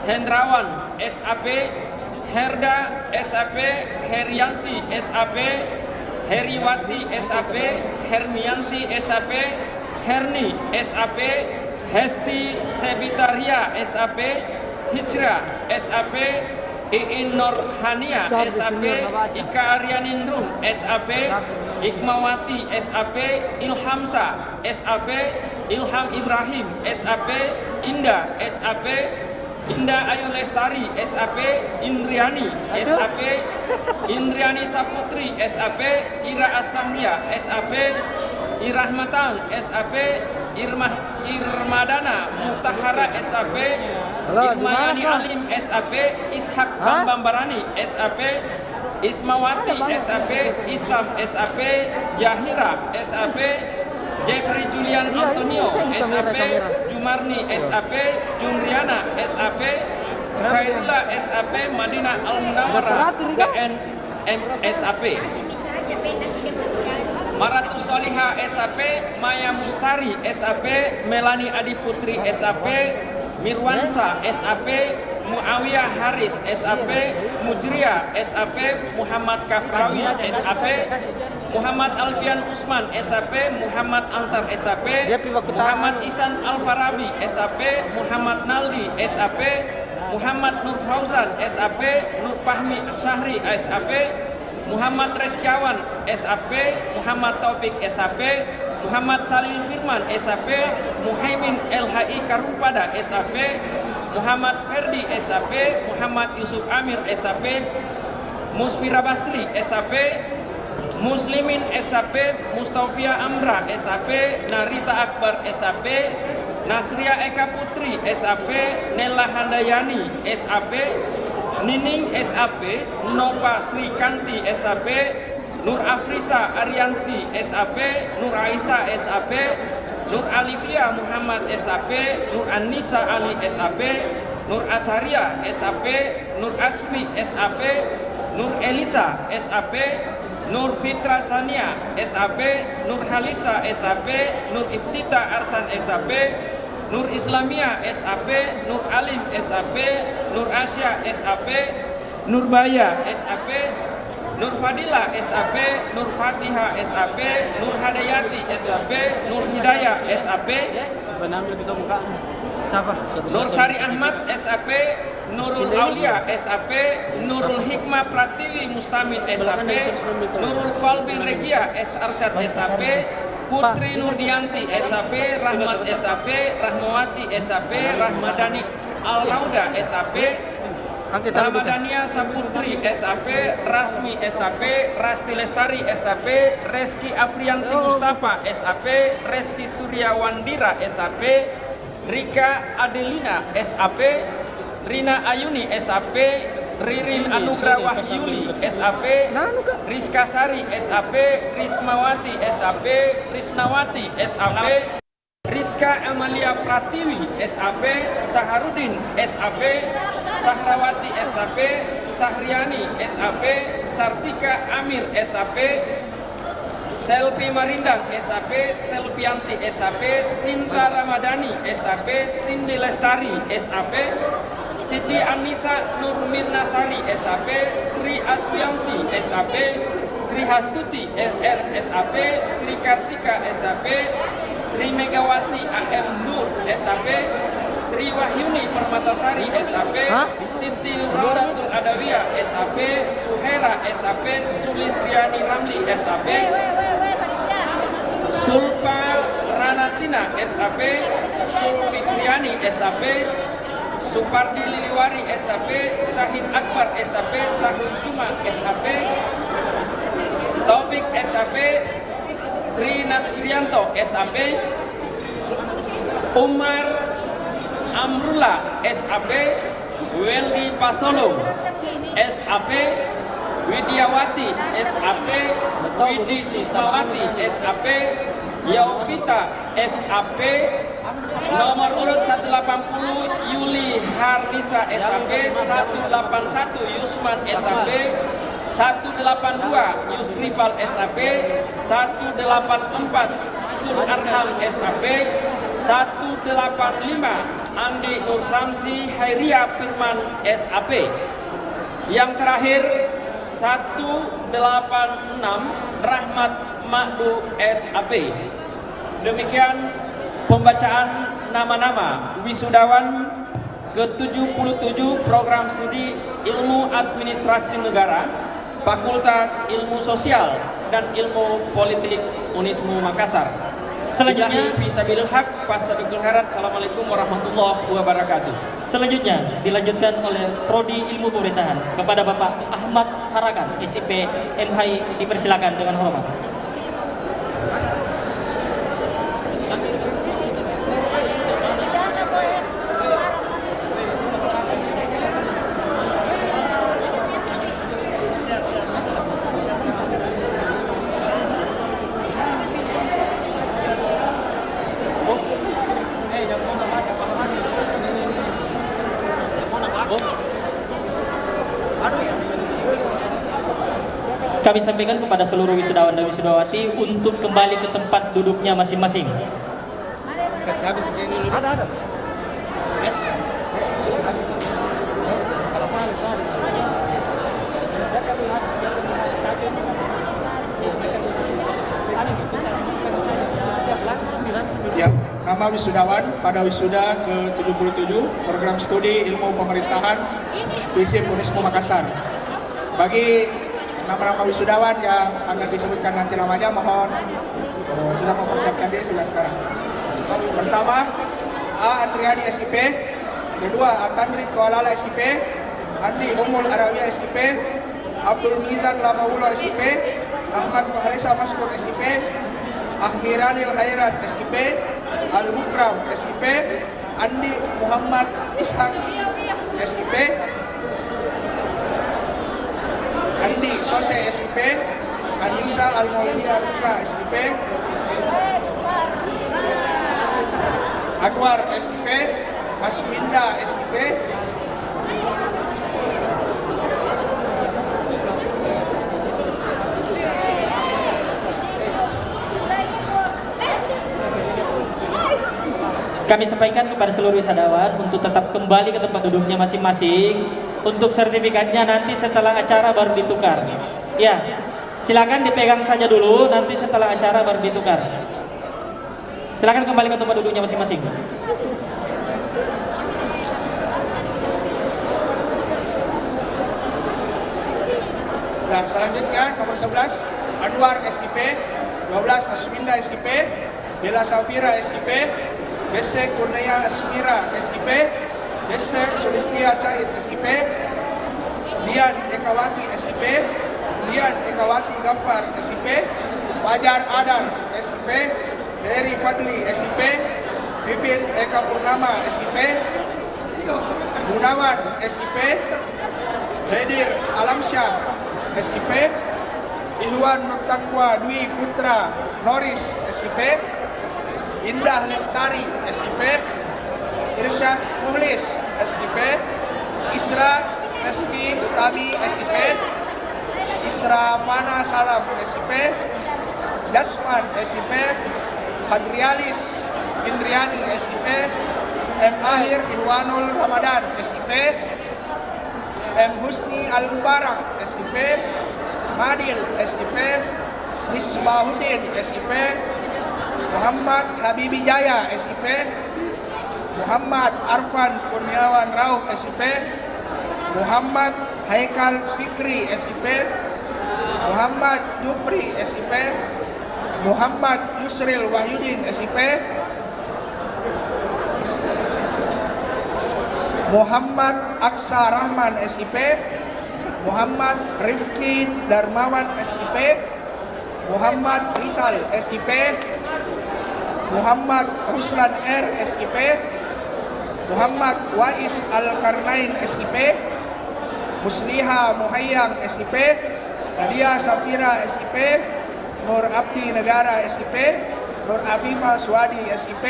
Hendrawan SAP, Herda SAP, Herianti SAP, Heriwati SAP, Hermianti SAP, Herni SAP, Hesti Sebitaria SAP, Hijrah SAP, Iin Norhania SAP, Ika Aryanindrum SAP, Hikmawati SAP, Ilhamsa SAP, Ilham Ibrahim SAP, Indah SAP, Indah Ayu Lestari SAP, Indriani SAP, Indriani Saputri SAP, Ira Asamia SAP, Irahmatan SAP, Irmadana Mutahara SAP, Irmayani Alim SAP, Ishak Bambang Barani SAP, Ismawati SAP, Isam SAP, Jahira SAP, Jeffrey Julian Antonio SAP, Jumarni SAP, Jumriana SAP, Khairullah SAP, Madinah Al-Munawwarah BNM SAP, Maratus Soliha SAP, Maya Mustari SAP, Melani Adiputri SAP, Mirwansa SAP, Muawiyah Haris SAP, Mujriya SAP, Muhammad Kafrawi SAP, Muhammad Alfian Usman SAP, Muhammad Ansar SAP, Muhammad Isan Al-Farabi SAP, Muhammad Naldi SAP, Muhammad Nur Fauzan SAP, Nur Fahmi Syahri SAP, Muhammad Reskiawan SAP, Muhammad Taufik SAP, Muhammad Salil Firman SAP, Muhaimin LHI Karumpada SAP, Muhammad Ferdi SAP, Muhammad Yusuf Amir SAP, Musfira Basri SAP, Muslimin SAP, Mustafia Amra SAP, Narita Akbar SAP, Nasria Eka Putri SAP, Nela Handayani SAP, Nining SAP, Nova Sri Kanti SAP, Nur Afrisa Arianti SAP, Nur Aisyah SAP, Nur Alifia Muhammad SAP, Nur Anissa Ali SAP, Nur Ataria SAP, Nur Asmi SAP, Nur Elisa SAP, Nur Fitra Sania SAP, Nur Halisa SAP, Nur Iftita Arsan SAP, Nur Islamia SAP, Nur Alim SAP, Nur Asya SAP, Nur Baya SAP, Nur Fadila SAP, Nur Fatiha SAP, Nur Hadayati SAP, Nur Hidayah SAP, Nur Sari Ahmad SAP, Nurul Aulia SAP, Nurul Hikmah Pratiwi Mustamin SAP, Nurul Qalbi Regia Arsyad SAP, Putri Nurdianti SAP, Rahmat SAP, Rahmawati SAP, Rahmadani Al-Rauda SAP, Ramadania Saputri SAP, Rasmi SAP, Rasti Lestari SAP, Reski Aprianti Mustafa SAP, Reski Suryawandira SAP, Rika Adelina SAP, Rina Ayuni SAP, Ririn Anugrah Wahyuli SAP, Rizka Sari SAP, Rismawati SAP, Risnawati SAP, Rizka Amalia Pratiwi SAP, Saharudin SAP, Sahrawati SAP, Sahriani SAP, Sartika Amir SAP, Selvi Marindang SAP, Selvianti SAP, Sinta Ramadhani SAP, Cindy Lestari SAP, Siti Anissa Nurmirna Sari SAP, Sri Aswianti SAP, Sri Hastuti SR SAP, Sri Kartika SAP, Sri Megawati AM Nur SAP, Sri Wahyuni Permatasari SAP, Siti Nurhadatul Adawiyah SAP, Suhera SAP, Sulistriani Ramli SAP, Sulpa Ranatina SAP, Sulfikriani SAP, Supardi Liliwari SAP, Syahid Akbar SAP, Sahul Juma SAP, Taufik SAP, Tri Nasrianto SAP, Umar Amrullah SAP, Weldi Pasolo SAP, Widiawati SAP, Widi Sukmawati SAP, Yaupita SAP, nomor urut 180 Yuli Harnisa SAP, 181 Yusman SAP, 182 Yusrifal SAP, 184 Sur Arham SAP, 185 Andi Nur Samsi Hairia Firman SAP. Yang terakhir 186 Rahmat Ma'du SAP. Demikian pembacaan nama-nama wisudawan ke-77 program studi Ilmu Administrasi Negara, Fakultas Ilmu Sosial dan Ilmu Politik Unismu Makassar. Selanjutnya fisabilil haq fastabiqul khairat. Assalamualaikum warahmatullahi wabarakatuh. Selanjutnya dilanjutkan oleh Prodi Ilmu Pemerintahan kepada Bapak Ahmad Haragan, SIP MHI, dipersilakan dengan hormat. Kami sampaikan kepada seluruh wisudawan dan wisudawati untuk kembali ke tempat duduknya masing-masing. Kasih habis ini. Ada. Ya, nama wisudawan pada wisuda ke-77 program studi Ilmu Pemerintahan FISIP Unismu Makassar. Bagi nama-nama wisudawan yang akan disebutkan nanti namanya, mohon sudah mempersiapkan diri sudah sekarang. Pertama, A. Andriani SIP, kedua Atandri Kualala SIP, Andi Umul Arawiyah SIP, Abdul Mizan Lamawulo SIP, Ahmad Fahrisa Maskur SIP, Ahmiranil Khairat SIP, Al-Mukram SIP, Andi Muhammad Ishak SIP, Andi Sose SIP, Anissa Al-Maulida Rika SIP, Anwar SIP, Asminda SIP, Kami sampaikan kepada seluruh wisatawan untuk tetap kembali ke tempat duduknya masing-masing. Untuk sertifikatnya nanti setelah acara baru ditukar. Ya, silakan dipegang saja dulu, nanti setelah acara baru ditukar. Silakan kembali ke tempat duduknya masing-masing. Nah, selanjutnya nomor 11 Anwar SIP, 12 Asminda SIP, Bella Safira SIP, Bese Kurnia Asmira SIP, Bese Sulistia Said SIP, Dian Ekawati SIP, Dian Ekawati Ghaffar SIP, Fajar Adar SIP, Heri Fadli SIP, Bibin Eka Purnama SIP, Gunawan SIP, Hedir Alamsyah SIP, Ihwan Nurtakwa Dwi Putra Noris SIP, Indah Lestari SIP, Irsyad Muhlis SIP, Isra Reski Tabi SIP, Isra Fana Salam SIP, Jasman SIP, Hadrialis Indriani SIP, M. Ahir Irwanul Ramadan SIP, M. Husni Al Mubarak SIP, Madil SIP, Misbahuddin SIP, Muhammad Habibi Jaya SIP, Muhammad Arfan Kurniawan Rauf SIP, Muhammad Haikal Fikri SIP, Muhammad Jufri SIP, Muhammad Yusril Wahyudin SIP, Muhammad Aksa Rahman SIP, Muhammad Rifki Darmawan SIP, Muhammad Rizal SIP, Muhammad Ruslan R SIP, Muhammad Wais Al-Karnain SIP, Musliha Muhayyang SIP, Nadia Safira SIP, Nur Abdi Negara SIP, Nur Afifa Swadi SIP,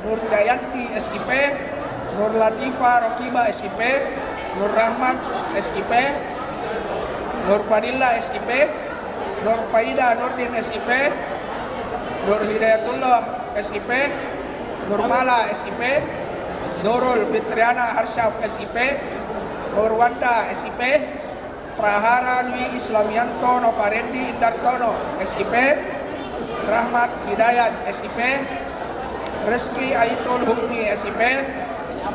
Nur Jayanti SIP, Nur Latifa Rokiba SIP, Nur Rahmat SIP, Nur Fadillah SIP, Nur Faida Nurdin SIP, Nur Hidayatullah SIP, Nur Mala SIP, Nurul Fitriana Harsyaf SIP, Nur Wanda SIP, Prahara Dwi Islamianto Novarendi Indartono SIP, Rahmat Hidayat SIP, Reski Aitul Hukmi SIP,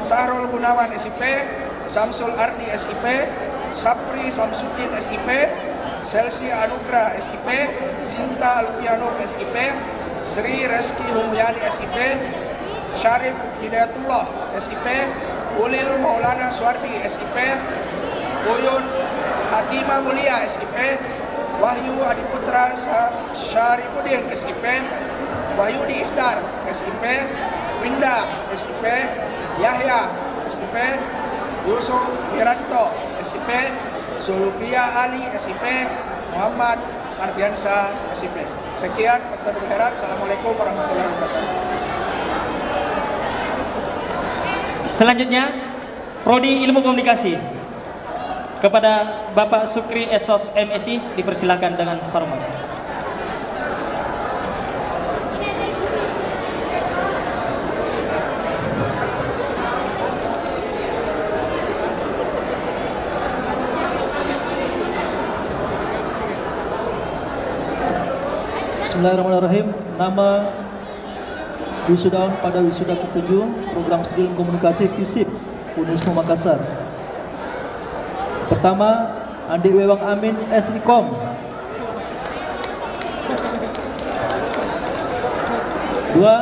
Sahrul Gunawan SIP, Samsul Ardi SIP, Sapri Samsudin SIP, Selsi Anugrah SIP, Sinta Alfianur SIP, Sri Reski Humyani SIP, Syarif Hidayatullah SIP, Ulil Maulana Suwardi SIP, Uyun Hakimah Mulia SIP, Wahyu Adiputra Syarifuddin SIP, Wahyudi Istar SIP, Winda SIP, Yahya SIP, Yusuf Wiranto SIP, Zulfia Ali SIP, Muhammad Ardiansa SIP. Sekian, Fasdadul Khairat. Assalamualaikum warahmatullahi wabarakatuh. Selanjutnya, Prodi Ilmu Komunikasi kepada Bapak Sukri Esos MSI dipersilakan dengan hormat. Bismillahirrahmanirrahim. Nama wisudawan pada wisuda ke-7 Program Studi Ilmu Komunikasi FISIP Unismu Makassar. Pertama, Andi Wewang Amin SIKOM. Dua,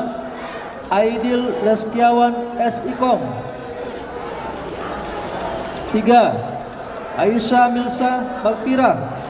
Aidil Reskiawan SIKOM. Tiga, Aisyah Milsa Bagpira.